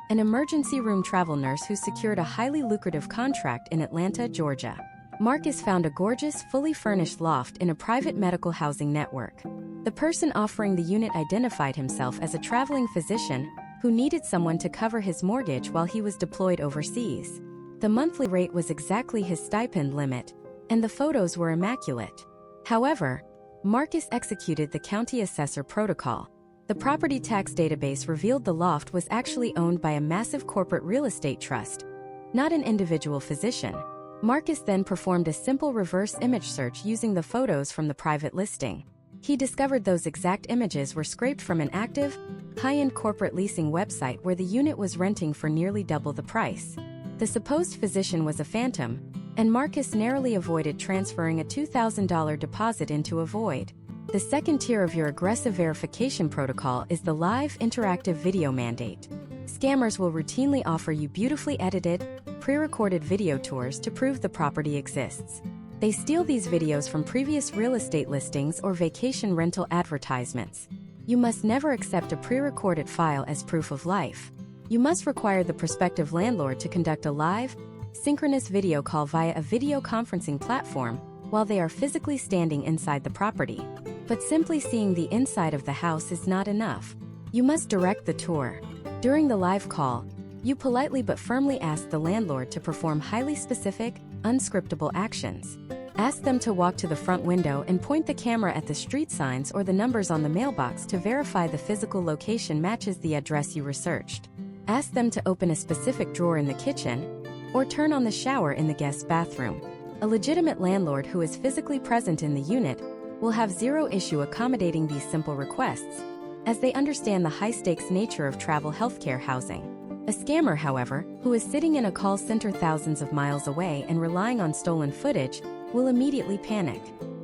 an emergency room travel nurse who secured a highly lucrative contract in Atlanta, Georgia. Marcus found a gorgeous, fully furnished loft in a private medical housing network. The person offering the unit identified himself as a traveling physician who needed someone to cover his mortgage while he was deployed overseas. The monthly rate was exactly his stipend limit, and the photos were immaculate. However, Marcus executed the county assessor protocol. The property tax database revealed the loft was actually owned by a massive corporate real estate trust, not an individual physician. Marcus then performed a simple reverse image search using the photos from the private listing. He discovered those exact images were scraped from an active, high-end corporate leasing website where the unit was renting for nearly double the price. The supposed physician was a phantom, and Marcus narrowly avoided transferring a $2,000 deposit into a void. The second tier of your aggressive verification protocol is the live interactive video mandate. Scammers will routinely offer you beautifully edited, pre-recorded video tours to prove the property exists. They steal these videos from previous real estate listings or vacation rental advertisements. You must never accept a pre-recorded file as proof of life. You must require the prospective landlord to conduct a live, synchronous video call via a video conferencing platform while they are physically standing inside the property. But simply seeing the inside of the house is not enough. You must direct the tour. During the live call, you politely but firmly ask the landlord to perform highly specific, unscriptable actions. Ask them to walk to the front window and point the camera at the street signs or the numbers on the mailbox to verify the physical location matches the address you researched. Ask them to open a specific drawer in the kitchen or turn on the shower in the guest bathroom. A legitimate landlord who is physically present in the unit will have zero issue accommodating these simple requests, as they understand the high-stakes nature of travel healthcare housing. A scammer, however, who is sitting in a call center thousands of miles away and relying on stolen footage, will immediately panic.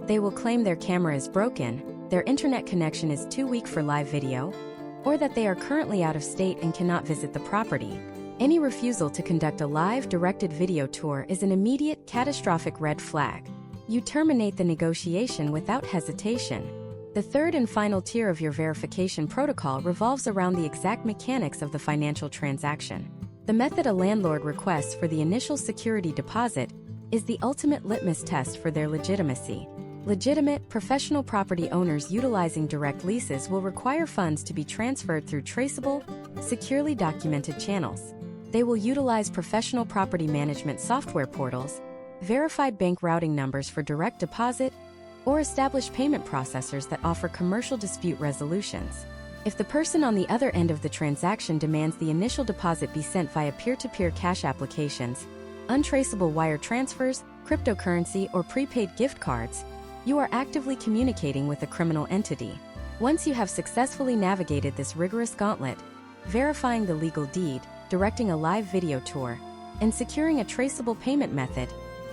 They will claim their camera is broken, their internet connection is too weak for live video, or that they are currently out of state and cannot visit the property. Any refusal to conduct a live directed video tour is an immediate, catastrophic red flag. You terminate the negotiation without hesitation. The third and final tier of your verification protocol revolves around the exact mechanics of the financial transaction. The method a landlord requests for the initial security deposit is the ultimate litmus test for their legitimacy. Legitimate, professional property owners utilizing direct leases will require funds to be transferred through traceable, securely documented channels. They will utilize professional property management software portals, verified bank routing numbers for direct deposit, or establish payment processors that offer commercial dispute resolutions. If the person on the other end of the transaction demands the initial deposit be sent via peer-to-peer cash applications, untraceable wire transfers, cryptocurrency, or prepaid gift cards, you are actively communicating with a criminal entity. Once you have successfully navigated this rigorous gauntlet, verifying the legal deed, directing a live video tour, and securing a traceable payment method,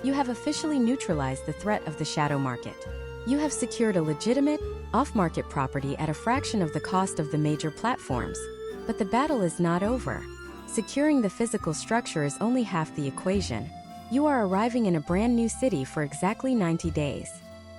you have officially neutralized the threat of the shadow market. You have secured a legitimate, off-market property at a fraction of the cost of the major platforms. But the battle is not over. Securing the physical structure is only half the equation. You are arriving in a brand new city for exactly 90 days.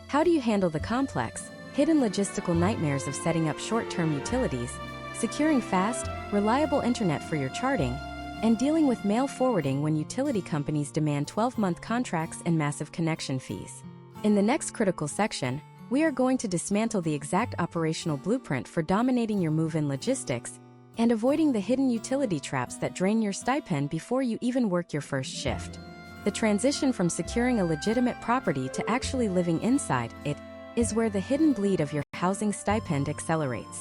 How do you handle the complex, hidden logistical nightmares of setting up short-term utilities, securing fast, reliable internet for your charting, and dealing with mail forwarding when utility companies demand 12-month contracts and massive connection fees? In the next critical section, we are going to dismantle the exact operational blueprint for dominating your move-in logistics and avoiding the hidden utility traps that drain your stipend before you even work your first shift. The transition from securing a legitimate property to actually living inside it is where the hidden bleed of your housing stipend accelerates.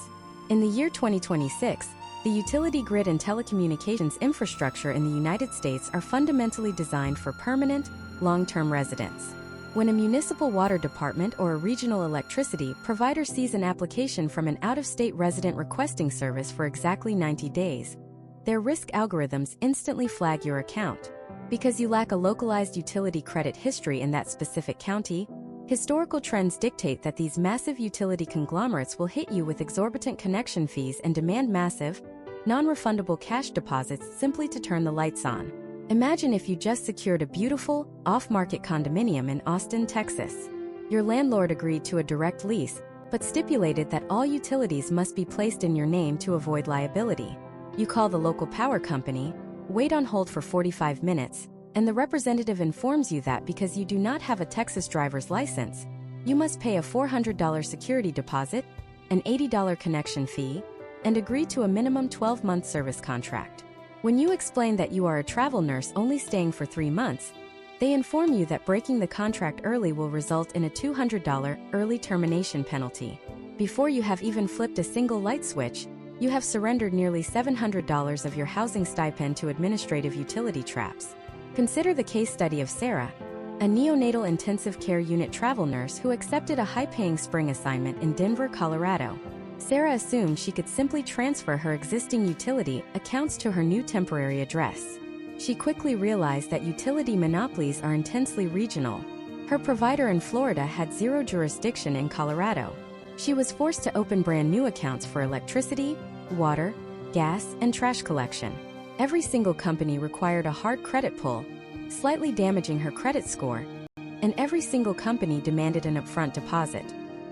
In the year 2026, the utility grid and telecommunications infrastructure in the United States are fundamentally designed for permanent, long-term residence. When a municipal water department or a regional electricity provider sees an application from an out-of-state resident requesting service for exactly 90 days, their risk algorithms instantly flag your account. Because you lack a localized utility credit history in that specific county, historical trends dictate that these massive utility conglomerates will hit you with exorbitant connection fees and demand massive, non-refundable cash deposits simply to turn the lights on. Imagine if you just secured a beautiful, off-market condominium in Austin, Texas. Your landlord agreed to a direct lease, but stipulated that all utilities must be placed in your name to avoid liability. You call the local power company, wait on hold for 45 minutes, and the representative informs you that because you do not have a Texas driver's license, you must pay a $400 security deposit, an $80 connection fee, and agree to a minimum 12-month service contract. When you explain that you are a travel nurse only staying for 3 months, they inform you that breaking the contract early will result in a $200 early termination penalty. Before you have even flipped a single light switch, you have surrendered nearly $700 of your housing stipend to administrative utility traps. Consider the case study of Sarah, a neonatal intensive care unit travel nurse who accepted a high-paying spring assignment in Denver, Colorado. Sarah assumed she could simply transfer her existing utility accounts to her new temporary address. She quickly realized that utility monopolies are intensely regional. Her provider in Florida had zero jurisdiction in Colorado. She was forced to open brand new accounts for electricity, water, gas, and trash collection. Every single company required a hard credit pull, slightly damaging her credit score, and every single company demanded an upfront deposit.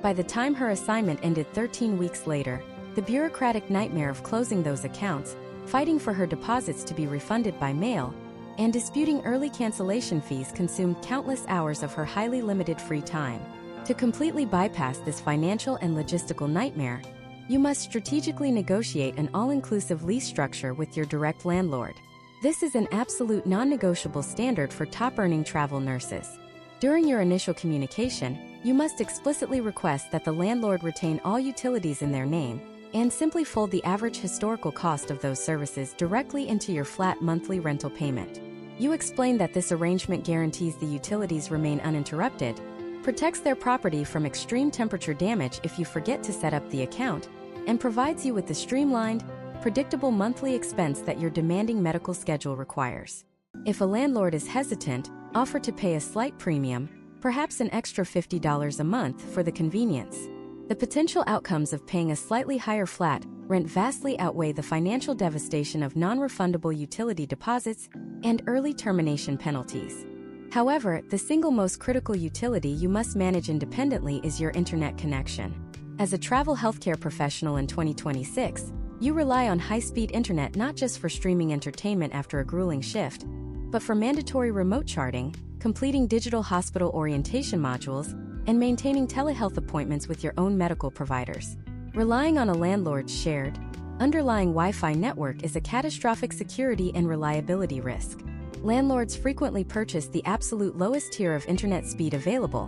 By the time her assignment ended 13 weeks later, the bureaucratic nightmare of closing those accounts, fighting for her deposits to be refunded by mail, and disputing early cancellation fees consumed countless hours of her highly limited free time. To completely bypass this financial and logistical nightmare, you must strategically negotiate an all-inclusive lease structure with your direct landlord. This is an absolute non-negotiable standard for top-earning travel nurses. During your initial communication, you must explicitly request that the landlord retain all utilities in their name and simply fold the average historical cost of those services directly into your flat monthly rental payment. You explain that this arrangement guarantees the utilities remain uninterrupted, protects their property from extreme temperature damage if you forget to set up the account, and provides you with the streamlined, predictable monthly expense that your demanding medical schedule requires. If a landlord is hesitant, offer to pay a slight premium, perhaps an extra $50 a month for the convenience. The potential outcomes of paying a slightly higher flat rent vastly outweigh the financial devastation of non-refundable utility deposits and early termination penalties. However, the single most critical utility you must manage independently is your internet connection. As a travel healthcare professional in 2026, you rely on high-speed internet not just for streaming entertainment after a grueling shift, but for mandatory remote charting, completing digital hospital orientation modules, and maintaining telehealth appointments with your own medical providers. Relying on a landlord's shared, underlying Wi-Fi network is a catastrophic security and reliability risk. Landlords frequently purchase the absolute lowest tier of internet speed available,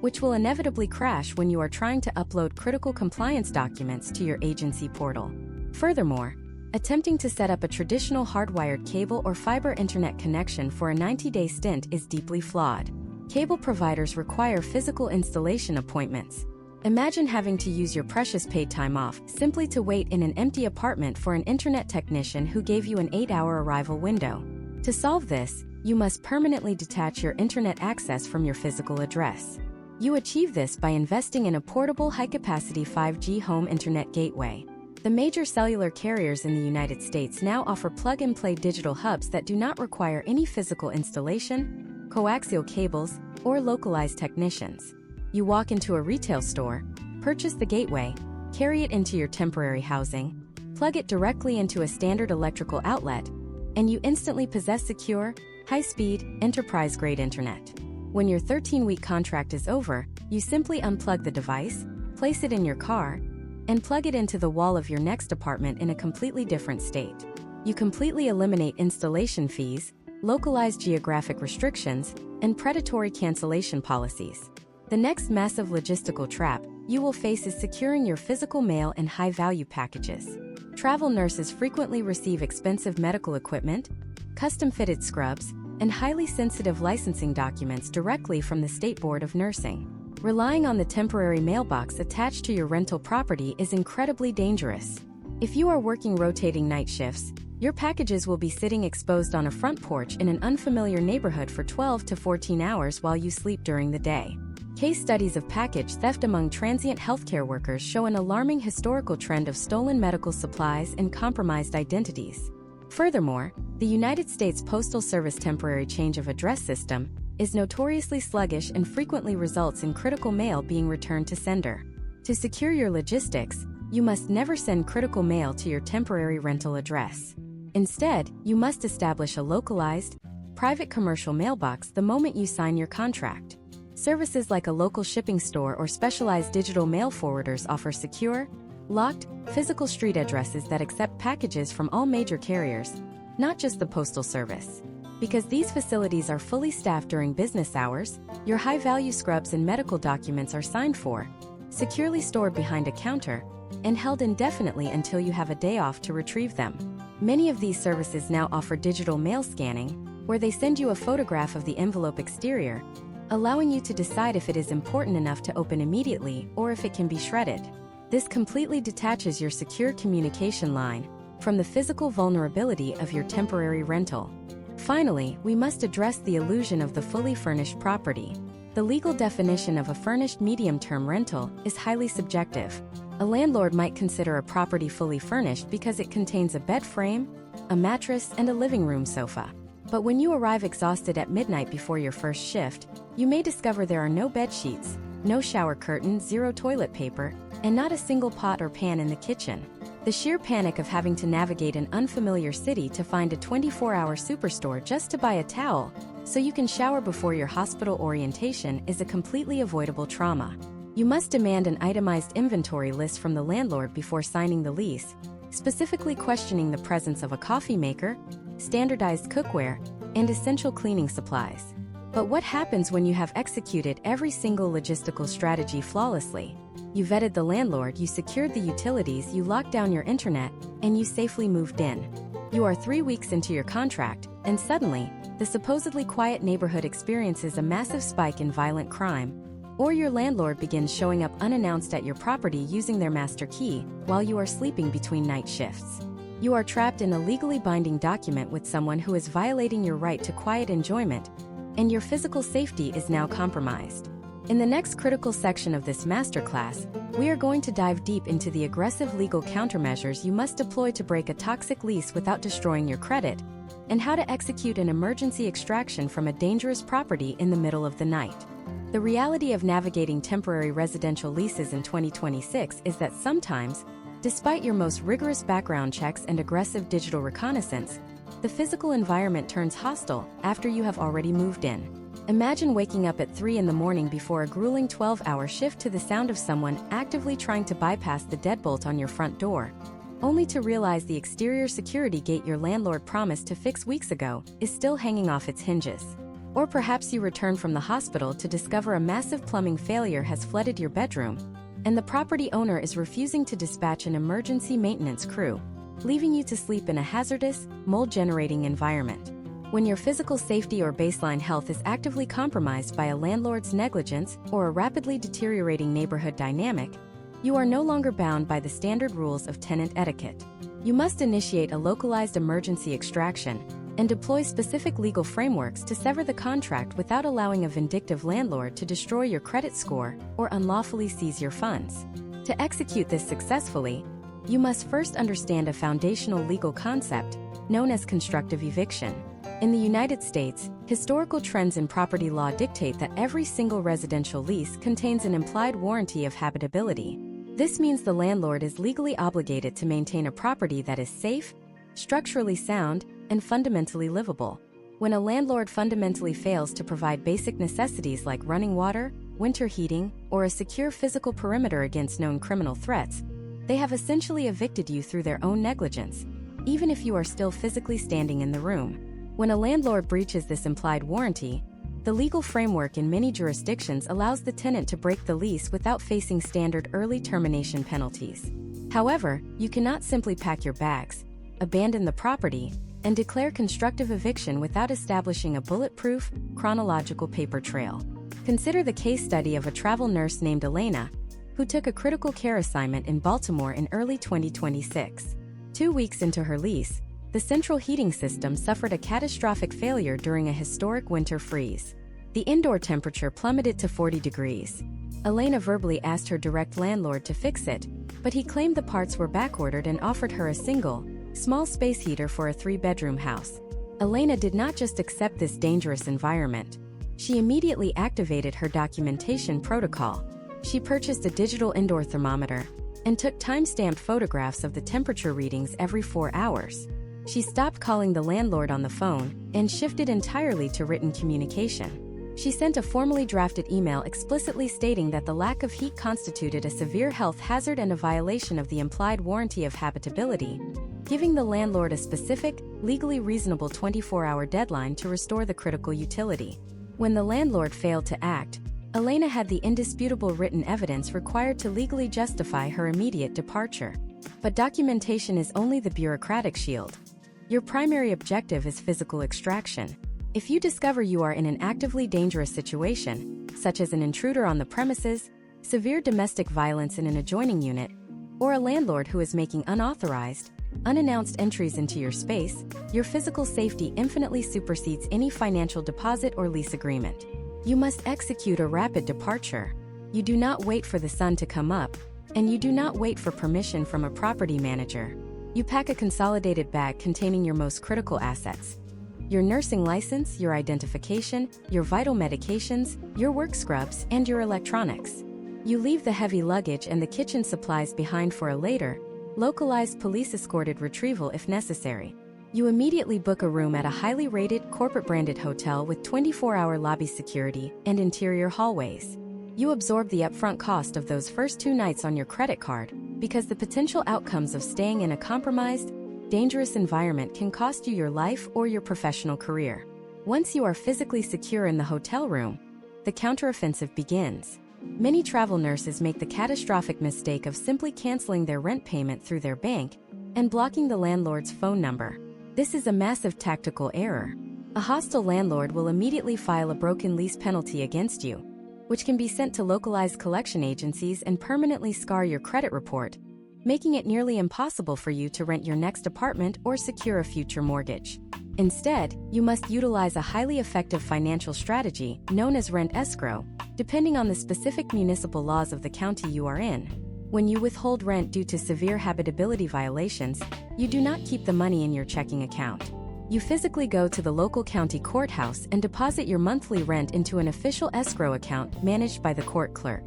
which will inevitably crash when you are trying to upload critical compliance documents to your agency portal. Furthermore, attempting to set up a traditional hardwired cable or fiber internet connection for a 90-day stint is deeply flawed. Cable providers require physical installation appointments. Imagine having to use your precious paid time off simply to wait in an empty apartment for an internet technician who gave you an 8-hour arrival window. To solve this, you must permanently detach your internet access from your physical address. You achieve this by investing in a portable high-capacity 5G home internet gateway. The major cellular carriers in the United States now offer plug-and-play digital hubs that do not require any physical installation, coaxial cables, or localized technicians. You walk into a retail store, purchase the gateway, carry it into your temporary housing, plug it directly into a standard electrical outlet, and you instantly possess secure, high-speed, enterprise-grade internet. When your 13-week contract is over, you simply unplug the device, place it in your car, and plug it into the wall of your next apartment in a completely different state. You completely eliminate installation fees, localized geographic restrictions, and predatory cancellation policies. The next massive logistical trap you will face is securing your physical mail and high-value packages. Travel nurses frequently receive expensive medical equipment, custom-fitted scrubs, and highly sensitive licensing documents directly from the State Board of Nursing. Relying on the temporary mailbox attached to your rental property is incredibly dangerous. If you are working rotating night shifts, your packages will be sitting exposed on a front porch in an unfamiliar neighborhood for 12 to 14 hours while you sleep during the day. Case studies of package theft among transient healthcare workers show an alarming historical trend of stolen medical supplies and compromised identities. Furthermore, the United States Postal Service temporary change of address system is notoriously sluggish and frequently results in critical mail being returned to sender. To secure your logistics, you must never send critical mail to your temporary rental address. Instead, you must establish a localized, private commercial mailbox the moment you sign your contract. Services like a local shipping store or specialized digital mail forwarders offer secure, locked, physical street addresses that accept packages from all major carriers, not just the Postal Service. Because these facilities are fully staffed during business hours, your high-value scrubs and medical documents are signed for, securely stored behind a counter, and held indefinitely until you have a day off to retrieve them. Many of these services now offer digital mail scanning, where they send you a photograph of the envelope exterior, allowing you to decide if it is important enough to open immediately or if it can be shredded. This completely detaches your secure communication line from the physical vulnerability of your temporary rental. Finally, we must address the illusion of the fully furnished property. The legal definition of a furnished medium-term rental is highly subjective. A landlord might consider a property fully furnished because it contains a bed frame, a mattress, and a living room sofa. But when you arrive exhausted at midnight before your first shift, you may discover there are no bed sheets, no shower curtain, zero toilet paper, and not a single pot or pan in the kitchen. The sheer panic of having to navigate an unfamiliar city to find a 24-hour superstore just to buy a towel so you can shower before your hospital orientation is a completely avoidable trauma. You must demand an itemized inventory list from the landlord before signing the lease, specifically questioning the presence of a coffee maker, standardized cookware, and essential cleaning supplies. But what happens when you have executed every single logistical strategy flawlessly? You vetted the landlord, you secured the utilities, you locked down your internet, and you safely moved in. You are 3 weeks into your contract, and suddenly, the supposedly quiet neighborhood experiences a massive spike in violent crime, or your landlord begins showing up unannounced at your property using their master key while you are sleeping between night shifts. You are trapped in a legally binding document with someone who is violating your right to quiet enjoyment, and your physical safety is now compromised. In the next critical section of this masterclass, we are going to dive deep into the aggressive legal countermeasures you must deploy to break a toxic lease without destroying your credit, and how to execute an emergency extraction from a dangerous property in the middle of the night. The reality of navigating temporary residential leases in 2026 is that sometimes, despite your most rigorous background checks and aggressive digital reconnaissance, the physical environment turns hostile after you have already moved in. Imagine waking up at 3 in the morning before a grueling 12-hour shift to the sound of someone actively trying to bypass the deadbolt on your front door, only to realize the exterior security gate your landlord promised to fix weeks ago is still hanging off its hinges. Or perhaps you return from the hospital to discover a massive plumbing failure has flooded your bedroom, and the property owner is refusing to dispatch an emergency maintenance crew, leaving you to sleep in a hazardous, mold-generating environment. When your physical safety or baseline health is actively compromised by a landlord's negligence or a rapidly deteriorating neighborhood dynamic, you are no longer bound by the standard rules of tenant etiquette. You must initiate a localized emergency extraction and deploy specific legal frameworks to sever the contract without allowing a vindictive landlord to destroy your credit score or unlawfully seize your funds. To execute this successfully, you must first understand a foundational legal concept known as constructive eviction. In the United States, historical trends in property law dictate that every single residential lease contains an implied warranty of habitability. This means the landlord is legally obligated to maintain a property that is safe, structurally sound, and fundamentally livable. When a landlord fundamentally fails to provide basic necessities like running water, winter heating, or a secure physical perimeter against known criminal threats, they have essentially evicted you through their own negligence, even if you are still physically standing in the room. When a landlord breaches this implied warranty, the legal framework in many jurisdictions allows the tenant to break the lease without facing standard early termination penalties. However, you cannot simply pack your bags, abandon the property, and declare constructive eviction without establishing a bulletproof, chronological paper trail. Consider the case study of a travel nurse named Elena, who took a critical care assignment in Baltimore in early 2026. 2 weeks into her lease, the central heating system suffered a catastrophic failure during a historic winter freeze. The indoor temperature plummeted to 40 degrees. Elena verbally asked her direct landlord to fix it, but he claimed the parts were backordered and offered her a single, small space heater for a 3-bedroom house. Elena did not just accept this dangerous environment. She immediately activated her documentation protocol. She purchased a digital indoor thermometer and took time-stamped photographs of the temperature readings every 4 hours. She stopped calling the landlord on the phone and shifted entirely to written communication. She sent a formally drafted email explicitly stating that the lack of heat constituted a severe health hazard and a violation of the implied warranty of habitability, giving the landlord a specific, legally reasonable 24-hour deadline to restore the critical utility. When the landlord failed to act, Elena had the indisputable written evidence required to legally justify her immediate departure. But documentation is only the bureaucratic shield. Your primary objective is physical extraction. If you discover you are in an actively dangerous situation, such as an intruder on the premises, severe domestic violence in an adjoining unit, or a landlord who is making unauthorized, unannounced entries into your space, your physical safety infinitely supersedes any financial deposit or lease agreement. You must execute a rapid departure. You do not wait for the sun to come up, and you do not wait for permission from a property manager. You pack a consolidated bag containing your most critical assets: your nursing license, your identification, your vital medications, your work scrubs, and your electronics. You leave the heavy luggage and the kitchen supplies behind for a later, localized police-escorted retrieval if necessary. You immediately book a room at a highly rated, corporate-branded hotel with 24-hour lobby security and interior hallways. You absorb the upfront cost of those first 2 nights on your credit card, because the potential outcomes of staying in a compromised, dangerous environment can cost you your life or your professional career. Once you are physically secure in the hotel room, the counteroffensive begins. Many travel nurses make the catastrophic mistake of simply canceling their rent payment through their bank and blocking the landlord's phone number. This is a massive tactical error. A hostile landlord will immediately file a broken lease penalty against you, which can be sent to localized collection agencies and permanently scar your credit report, making it nearly impossible for you to rent your next apartment or secure a future mortgage. Instead, you must utilize a highly effective financial strategy known as rent escrow, depending on the specific municipal laws of the county you are in. When you withhold rent due to severe habitability violations, you do not keep the money in your checking account. You physically go to the local county courthouse and deposit your monthly rent into an official escrow account managed by the court clerk.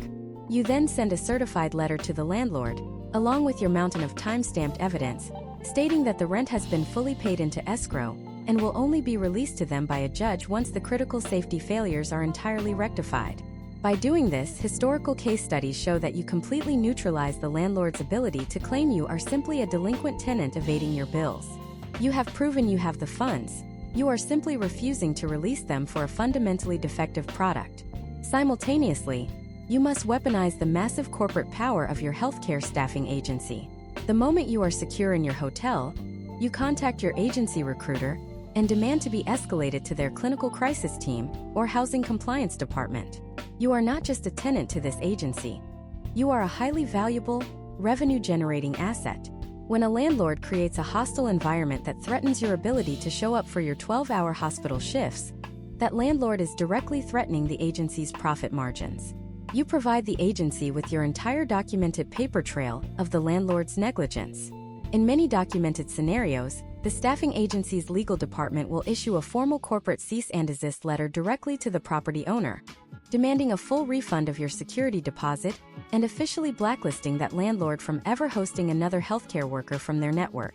You then send a certified letter to the landlord, along with your mountain of time-stamped evidence, stating that the rent has been fully paid into escrow and will only be released to them by a judge once the critical safety failures are entirely rectified. By doing this, historical case studies show that you completely neutralize the landlord's ability to claim you are simply a delinquent tenant evading your bills. You have proven you have the funds. You are simply refusing to release them for a fundamentally defective product. Simultaneously, you must weaponize the massive corporate power of your healthcare staffing agency. The moment you are secure in your hotel, you contact your agency recruiter and demand to be escalated to their clinical crisis team or housing compliance department. You are not just a tenant to this agency. You are a highly valuable, revenue-generating asset. When a landlord creates a hostile environment that threatens your ability to show up for your 12-hour hospital shifts, that landlord is directly threatening the agency's profit margins. You provide the agency with your entire documented paper trail of the landlord's negligence. In many documented scenarios, the staffing agency's legal department will issue a formal corporate cease and desist letter directly to the property owner, demanding a full refund of your security deposit and officially blacklisting that landlord from ever hosting another healthcare worker from their network.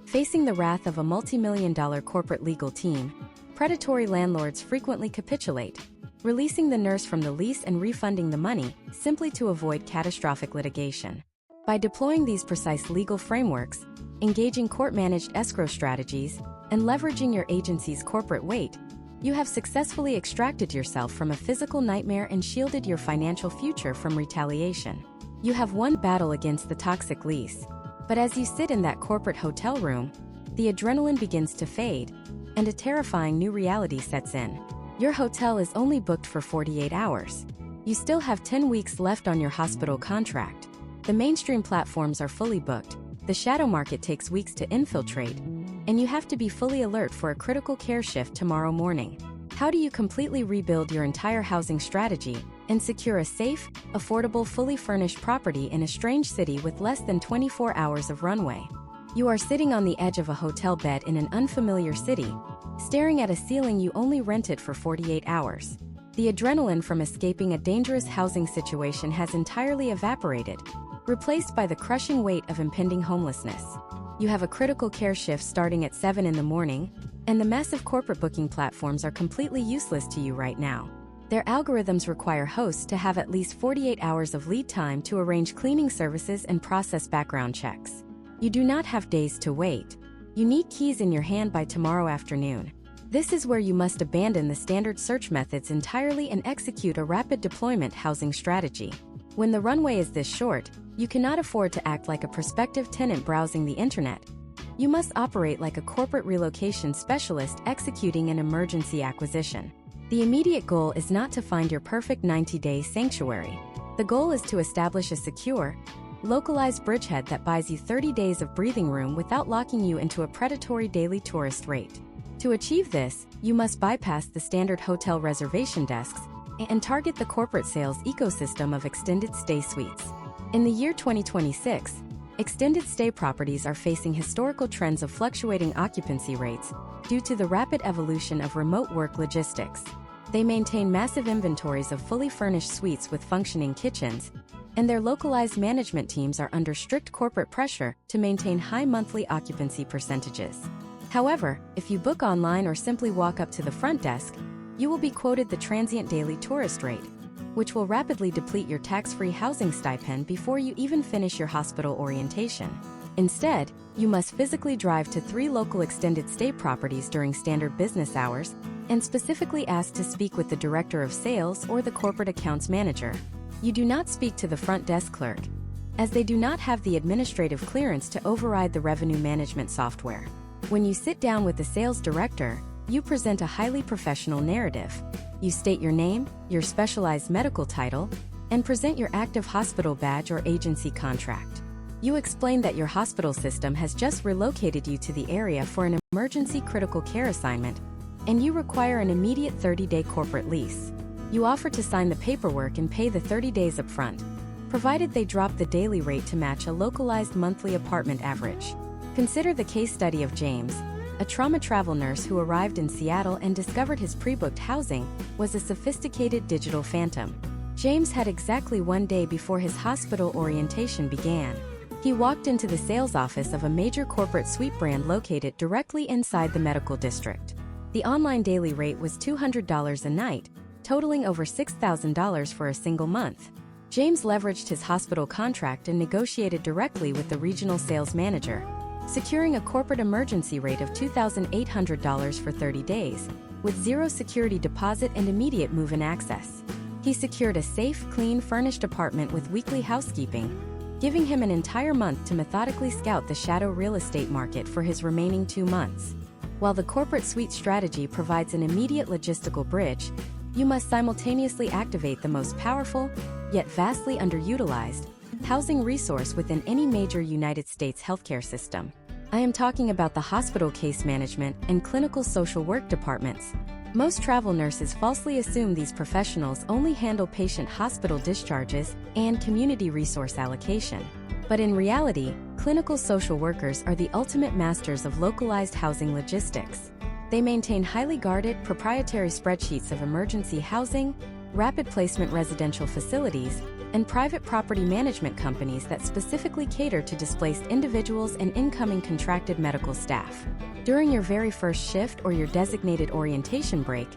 Facing the wrath of a multi-million-dollar corporate legal team, predatory landlords frequently capitulate, releasing the nurse from the lease and refunding the money simply to avoid catastrophic litigation. By deploying these precise legal frameworks, engaging court-managed escrow strategies, and leveraging your agency's corporate weight, you have successfully extracted yourself from a physical nightmare and shielded your financial future from retaliation. You have won battle against the toxic lease. But as you sit in that corporate hotel room, the adrenaline begins to fade, and a terrifying new reality sets in. Your hotel is only booked for 48 hours. You still have 10 weeks left on your hospital contract. The mainstream platforms are fully booked, the shadow market takes weeks to infiltrate, and you have to be fully alert for a critical care shift tomorrow morning. How do you completely rebuild your entire housing strategy and secure a safe, affordable, fully furnished property in a strange city with less than 24 hours of runway? You are sitting on the edge of a hotel bed in an unfamiliar city, staring at a ceiling you only rented for 48 hours. The adrenaline from escaping a dangerous housing situation has entirely evaporated, replaced by the crushing weight of impending homelessness. You have a critical care shift starting at 7 in the morning, and the massive corporate booking platforms are completely useless to you right now. Their algorithms require hosts to have at least 48 hours of lead time to arrange cleaning services and process background checks. You do not have days to wait. You need keys in your hand by tomorrow afternoon. This is where you must abandon the standard search methods entirely and execute a rapid deployment housing strategy. When the runway is this short, you cannot afford to act like a prospective tenant browsing the internet. You must operate like a corporate relocation specialist executing an emergency acquisition. The immediate goal is not to find your perfect 90-day sanctuary. The goal is to establish a secure, localized bridgehead that buys you 30 days of breathing room without locking you into a predatory daily tourist rate. To achieve this, you must bypass the standard hotel reservation desks and target the corporate sales ecosystem of extended stay suites. In the year 2026, extended stay properties are facing historical trends of fluctuating occupancy rates due to the rapid evolution of remote work logistics. They maintain massive inventories of fully furnished suites with functioning kitchens, and their localized management teams are under strict corporate pressure to maintain high monthly occupancy percentages. However, if you book online or simply walk up to the front desk, you will be quoted the transient daily tourist rate, which will rapidly deplete your tax-free housing stipend before you even finish your hospital orientation. Instead, you must physically drive to 3 local extended stay properties during standard business hours and specifically ask to speak with the director of sales or the corporate accounts manager. You do not speak to the front desk clerk, as they do not have the administrative clearance to override the revenue management software. When you sit down with the sales director, you present a highly professional narrative. You state your name, your specialized medical title, and present your active hospital badge or agency contract. You explain that your hospital system has just relocated you to the area for an emergency critical care assignment, and you require an immediate 30-day corporate lease. You offer to sign the paperwork and pay the 30 days upfront, provided they drop the daily rate to match a localized monthly apartment average. Consider the case study of James, a trauma travel nurse who arrived in Seattle and discovered his pre-booked housing was a sophisticated digital phantom. James had exactly 1 day before his hospital orientation began. He walked into the sales office of a major corporate suite brand located directly inside the medical district. The online daily rate was $200 a night, totaling over $6,000 for a single month. James leveraged his hospital contract and negotiated directly with the regional sales manager, securing a corporate emergency rate of $2,800 for 30 days, with zero security deposit and immediate move-in access. He secured a safe, clean, furnished apartment with weekly housekeeping, giving him an entire month to methodically scout the shadow real estate market for his remaining 2 months. While the corporate suite strategy provides an immediate logistical bridge, you must simultaneously activate the most powerful, yet vastly underutilized, housing resource within any major United States healthcare system. I am talking about the hospital case management and clinical social work departments. Most travel nurses falsely assume these professionals only handle patient hospital discharges and community resource allocation. But in reality, clinical social workers are the ultimate masters of localized housing logistics. They maintain highly guarded, proprietary spreadsheets of emergency housing, rapid placement residential facilities, and private property management companies that specifically cater to displaced individuals and incoming contracted medical staff. During your very first shift or your designated orientation break,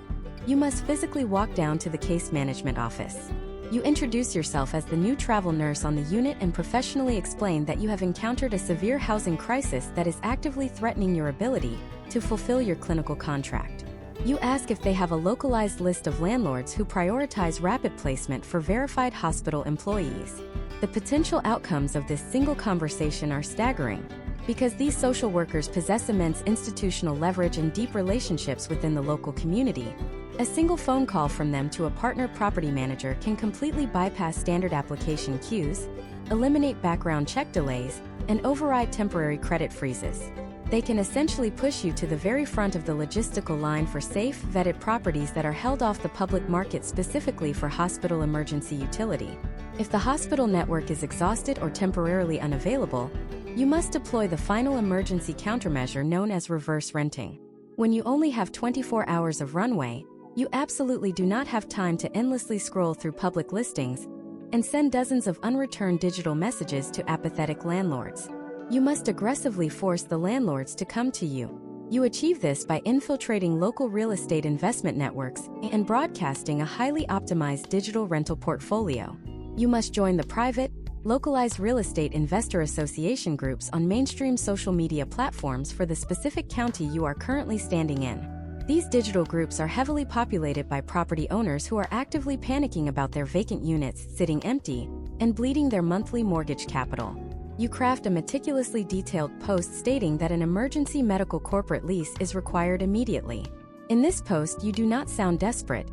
you must physically walk down to the case management office. You introduce yourself as the new travel nurse on the unit and professionally explain that you have encountered a severe housing crisis that is actively threatening your ability to fulfill your clinical contract. You ask if they have a localized list of landlords who prioritize rapid placement for verified hospital employees. The potential outcomes of this single conversation are staggering, because these social workers possess immense institutional leverage and deep relationships within the local community. A single phone call from them to a partner property manager can completely bypass standard application queues, eliminate background check delays, and override temporary credit freezes. They can essentially push you to the very front of the logistical line for safe, vetted properties that are held off the public market specifically for hospital emergency utility. If the hospital network is exhausted or temporarily unavailable, you must deploy the final emergency countermeasure known as reverse renting. When you only have 24 hours of runway, you absolutely do not have time to endlessly scroll through public listings and send dozens of unreturned digital messages to apathetic landlords. You must aggressively force the landlords to come to you. You achieve this by infiltrating local real estate investment networks and broadcasting a highly optimized digital rental portfolio. You must join the private, localized real estate investor association groups on mainstream social media platforms for the specific county you are currently standing in. These digital groups are heavily populated by property owners who are actively panicking about their vacant units sitting empty and bleeding their monthly mortgage capital. You craft a meticulously detailed post stating that an emergency medical corporate lease is required immediately. In this post, you do not sound desperate.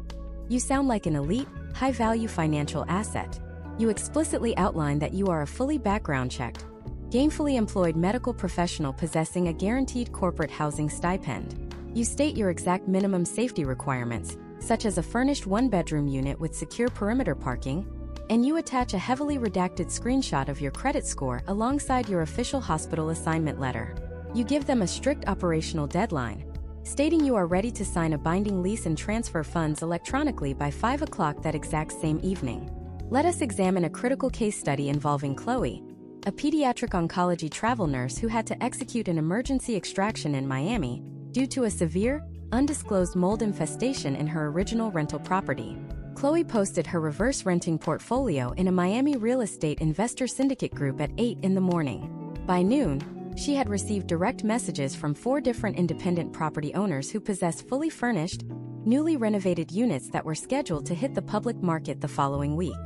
You sound like an elite, high-value financial asset. You explicitly outline that you are a fully background-checked, gainfully employed medical professional possessing a guaranteed corporate housing stipend. You state your exact minimum safety requirements, such as a furnished one-bedroom unit with secure perimeter parking, and you attach a heavily redacted screenshot of your credit score alongside your official hospital assignment letter. You give them a strict operational deadline, stating you are ready to sign a binding lease and transfer funds electronically by 5 o'clock that exact same evening. Let us examine a critical case study involving Chloe, a pediatric oncology travel nurse who had to execute an emergency extraction in Miami due to a severe, undisclosed mold infestation in her original rental property. Chloe posted her reverse renting portfolio in a Miami real estate investor syndicate group at 8 in the morning. By noon, she had received direct messages from 4 different independent property owners who possess fully furnished, newly renovated units that were scheduled to hit the public market the following week.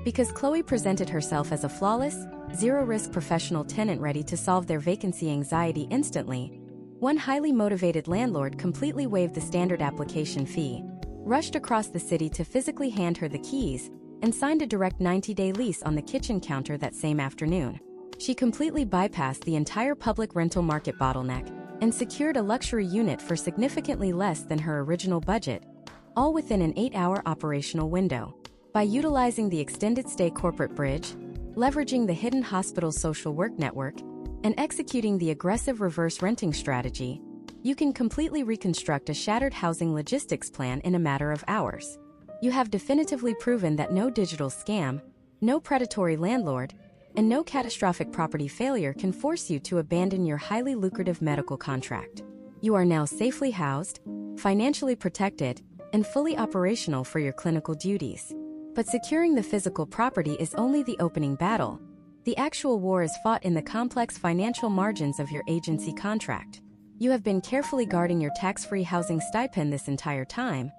Because Chloe presented herself as a flawless, zero-risk professional tenant ready to solve their vacancy anxiety instantly, one highly motivated landlord completely waived the standard application fee, rushed across the city to physically hand her the keys, and signed a direct 90-day lease on the kitchen counter that same afternoon. She completely bypassed the entire public rental market bottleneck and secured a luxury unit for significantly less than her original budget, all within an 8-hour operational window. By utilizing the extended stay corporate bridge, leveraging the hidden hospital social work network, and executing the aggressive reverse renting strategy, you can completely reconstruct a shattered housing logistics plan in a matter of hours. You have definitively proven that no digital scam, no predatory landlord, and no catastrophic property failure can force you to abandon your highly lucrative medical contract. You are now safely housed, financially protected, and fully operational for your clinical duties. But securing the physical property is only the opening battle. The actual war is fought in the complex financial margins of your agency contract. You have been carefully guarding your tax-free housing stipend this entire time,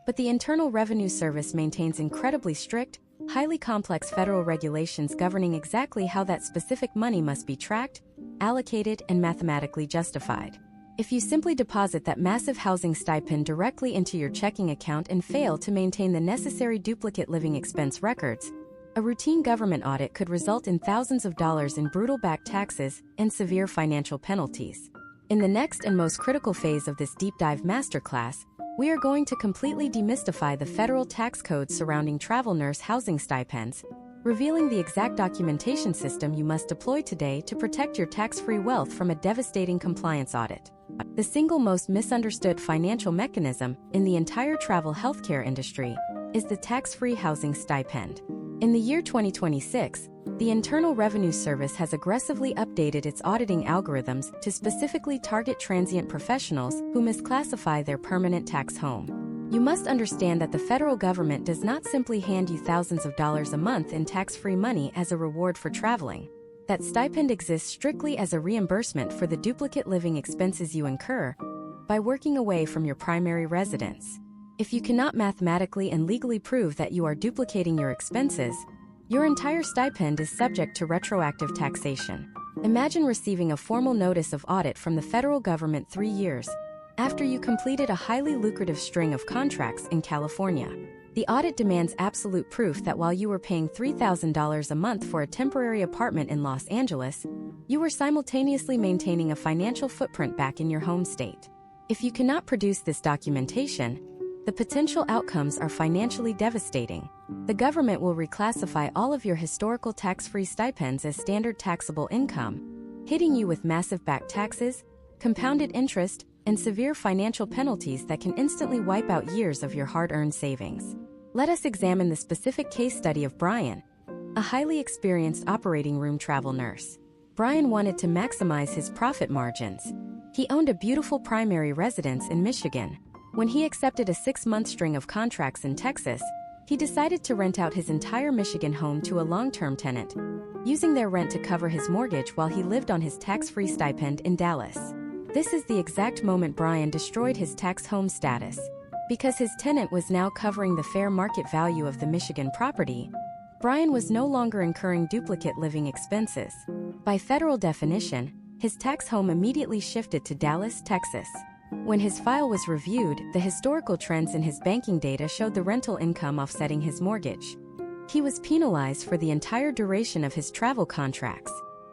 but the Internal Revenue Service maintains incredibly strict, highly complex federal regulations governing exactly how that specific money must be tracked, allocated, and mathematically justified. If you simply deposit that massive housing stipend directly into your checking account and fail to maintain the necessary duplicate living expense records, a routine government audit could result in thousands of dollars in brutal back taxes and severe financial penalties. In the next and most critical phase of this deep dive masterclass, we are going to completely demystify the federal tax codes surrounding travel nurse housing stipends, revealing the exact documentation system you must deploy today to protect your tax-free wealth from a devastating compliance audit. The single most misunderstood financial mechanism in the entire travel healthcare industry is the tax-free housing stipend. In the year 2026, the Internal Revenue Service has aggressively updated its auditing algorithms to specifically target transient professionals who misclassify their permanent tax home. You must understand that the federal government does not simply hand you thousands of dollars a month in tax-free money as a reward for traveling. That stipend exists strictly as a reimbursement for the duplicate living expenses you incur by working away from your primary residence. If you cannot mathematically and legally prove that you are duplicating your expenses, your entire stipend is subject to retroactive taxation. Imagine receiving a formal notice of audit from the federal government 3 years after you completed a highly lucrative string of contracts in California. The audit demands absolute proof that while you were paying $3,000 a month for a temporary apartment in Los Angeles, you were simultaneously maintaining a financial footprint back in your home state. If you cannot produce this documentation, the potential outcomes are financially devastating. The government will reclassify all of your historical tax-free stipends as standard taxable income, hitting you with massive back taxes, compounded interest, and severe financial penalties that can instantly wipe out years of your hard-earned savings. Let us examine the specific case study of Brian, a highly experienced operating room travel nurse. Brian wanted to maximize his profit margins. He owned a beautiful primary residence in Michigan. When he accepted a 6-month string of contracts in Texas, he decided to rent out his entire Michigan home to a long-term tenant, using their rent to cover his mortgage while he lived on his tax-free stipend in Dallas. This is the exact moment Brian destroyed his tax home status. Because his tenant was now covering the fair market value of the Michigan property, Brian was no longer incurring duplicate living expenses. By federal definition, his tax home immediately shifted to Dallas, Texas. When his file was reviewed, the historical trends in his banking data showed the rental income offsetting his mortgage. He was penalized for the entire duration of his travel contracts.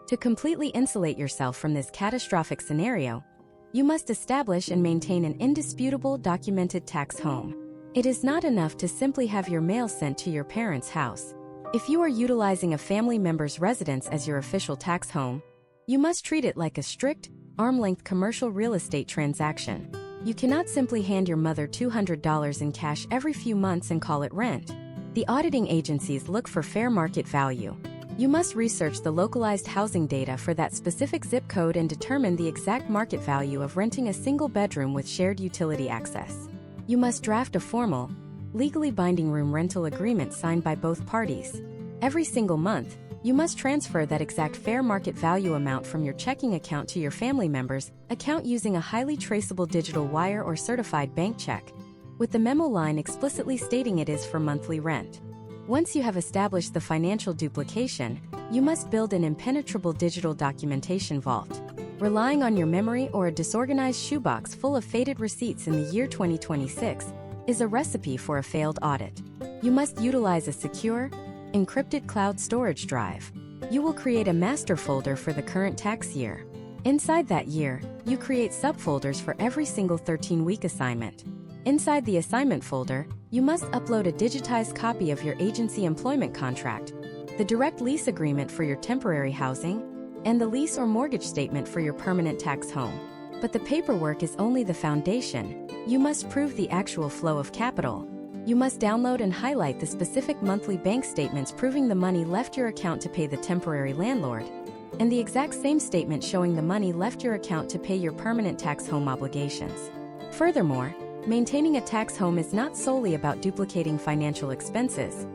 To completely insulate yourself from this catastrophic scenario, you must establish and maintain an indisputable documented tax home. It is not enough to simply have your mail sent to your parents' house. If you are utilizing a family member's residence as your official tax home, you must treat it like a strict, arm-length commercial real estate transaction. You cannot simply hand your mother $200 in cash every few months and call it rent. The auditing agencies look for fair market value. You must research the localized housing data for that specific zip code and determine the exact market value of renting a single bedroom with shared utility access. You must draft a formal, legally binding room rental agreement signed by both parties. Every single month, you must transfer that exact fair market value amount from your checking account to your family member's account using a highly traceable digital wire or certified bank check, with the memo line explicitly stating it is for monthly rent. Once you have established the financial duplication, you must build an impenetrable digital documentation vault. Relying on your memory or a disorganized shoebox full of faded receipts in the year 2026 is a recipe for a failed audit. You must utilize a secure, encrypted cloud storage drive. You will create a master folder for the current tax year. Inside that year, you create subfolders for every single 13-week assignment. Inside the assignment folder, you must upload a digitized copy of your agency employment contract, the direct lease agreement for your temporary housing, and the lease or mortgage statement for your permanent tax home. But the paperwork is only the foundation. You must prove the actual flow of capital. You must download and highlight the specific monthly bank statements proving the money left your account to pay the temporary landlord, and the exact same statement showing the money left your account to pay your permanent tax home obligations. Furthermore, maintaining a tax home is not solely about duplicating financial expenses.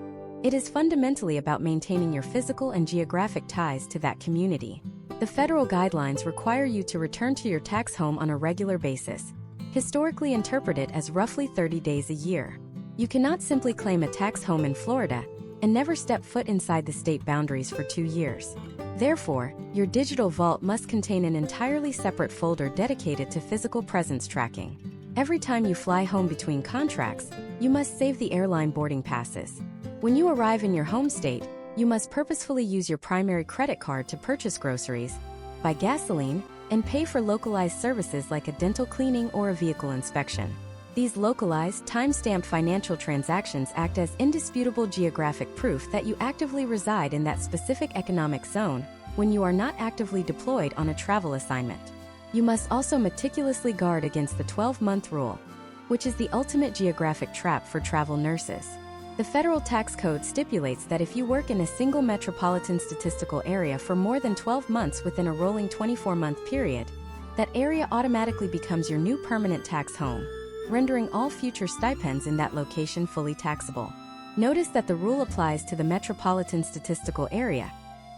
It is fundamentally about maintaining your physical and geographic ties to that community. The federal guidelines require you to return to your tax home on a regular basis, historically interpreted as roughly 30 days a year. You cannot simply claim a tax home in Florida and never step foot inside the state boundaries for 2 years. Therefore, your digital vault must contain an entirely separate folder dedicated to physical presence tracking. Every time you fly home between contracts, you must save the airline boarding passes. When you arrive in your home state, you must purposefully use your primary credit card to purchase groceries, buy gasoline, and pay for localized services like a dental cleaning or a vehicle inspection. These localized, time-stamped financial transactions act as indisputable geographic proof that you actively reside in that specific economic zone when you are not actively deployed on a travel assignment. You must also meticulously guard against the 12-month rule, which is the ultimate geographic trap for travel nurses. The federal tax code stipulates that if you work in a single metropolitan statistical area for more than 12 months within a rolling 24-month period, that area automatically becomes your new permanent tax home, rendering all future stipends in that location fully taxable. Notice that the rule applies to the metropolitan statistical area,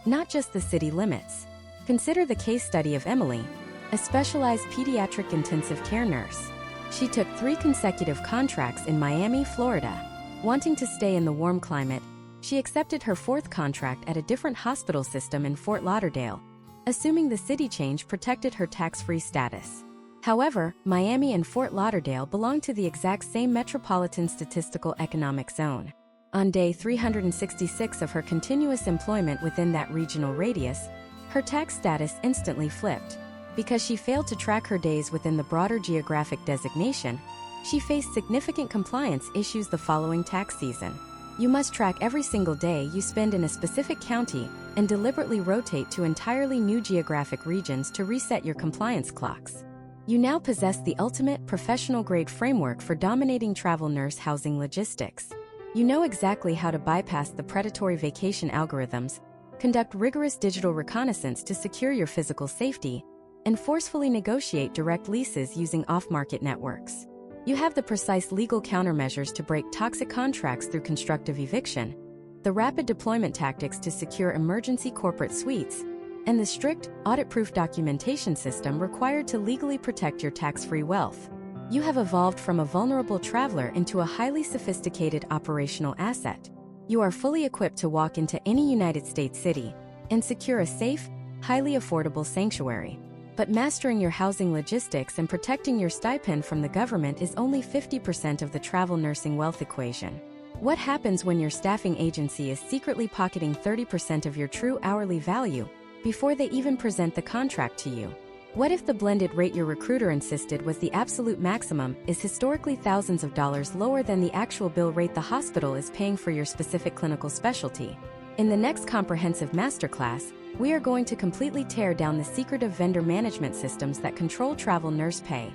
not just the city limits. Consider the case study of Emily, a specialized pediatric intensive care nurse. She took 3 consecutive contracts in Miami, Florida. Wanting to stay in the warm climate, she accepted her 4th contract at a different hospital system in Fort Lauderdale, assuming the city change protected her tax-free status. However, Miami and Fort Lauderdale belong to the exact same metropolitan statistical economic zone. On day 366 of her continuous employment within that regional radius, her tax status instantly flipped. Because she failed to track her days within the broader geographic designation, she faced significant compliance issues the following tax season. You must track every single day you spend in a specific county and deliberately rotate to entirely new geographic regions to reset your compliance clocks. You now possess the ultimate professional-grade framework for dominating travel nurse housing logistics. You know exactly how to bypass the predatory vacation algorithms, conduct rigorous digital reconnaissance to secure your physical safety, and forcefully negotiate direct leases using off-market networks. You have the precise legal countermeasures to break toxic contracts through constructive eviction, the rapid deployment tactics to secure emergency corporate suites, and the strict, audit-proof documentation system required to legally protect your tax-free wealth. You have evolved from a vulnerable traveler into a highly sophisticated operational asset. You are fully equipped to walk into any United States city and secure a safe, highly affordable sanctuary. But mastering your housing logistics and protecting your stipend from the government is only 50% of the travel nursing wealth equation. What happens when your staffing agency is secretly pocketing 30% of your true hourly value before they even present the contract to you? What if the blended rate your recruiter insisted was the absolute maximum is historically thousands of dollars lower than the actual bill rate the hospital is paying for your specific clinical specialty? In the next comprehensive masterclass, we are going to completely tear down the secretive vendor management systems that control travel nurse pay,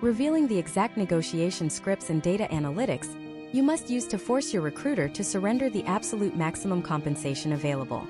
revealing the exact negotiation scripts and data analytics you must use to force your recruiter to surrender the absolute maximum compensation available.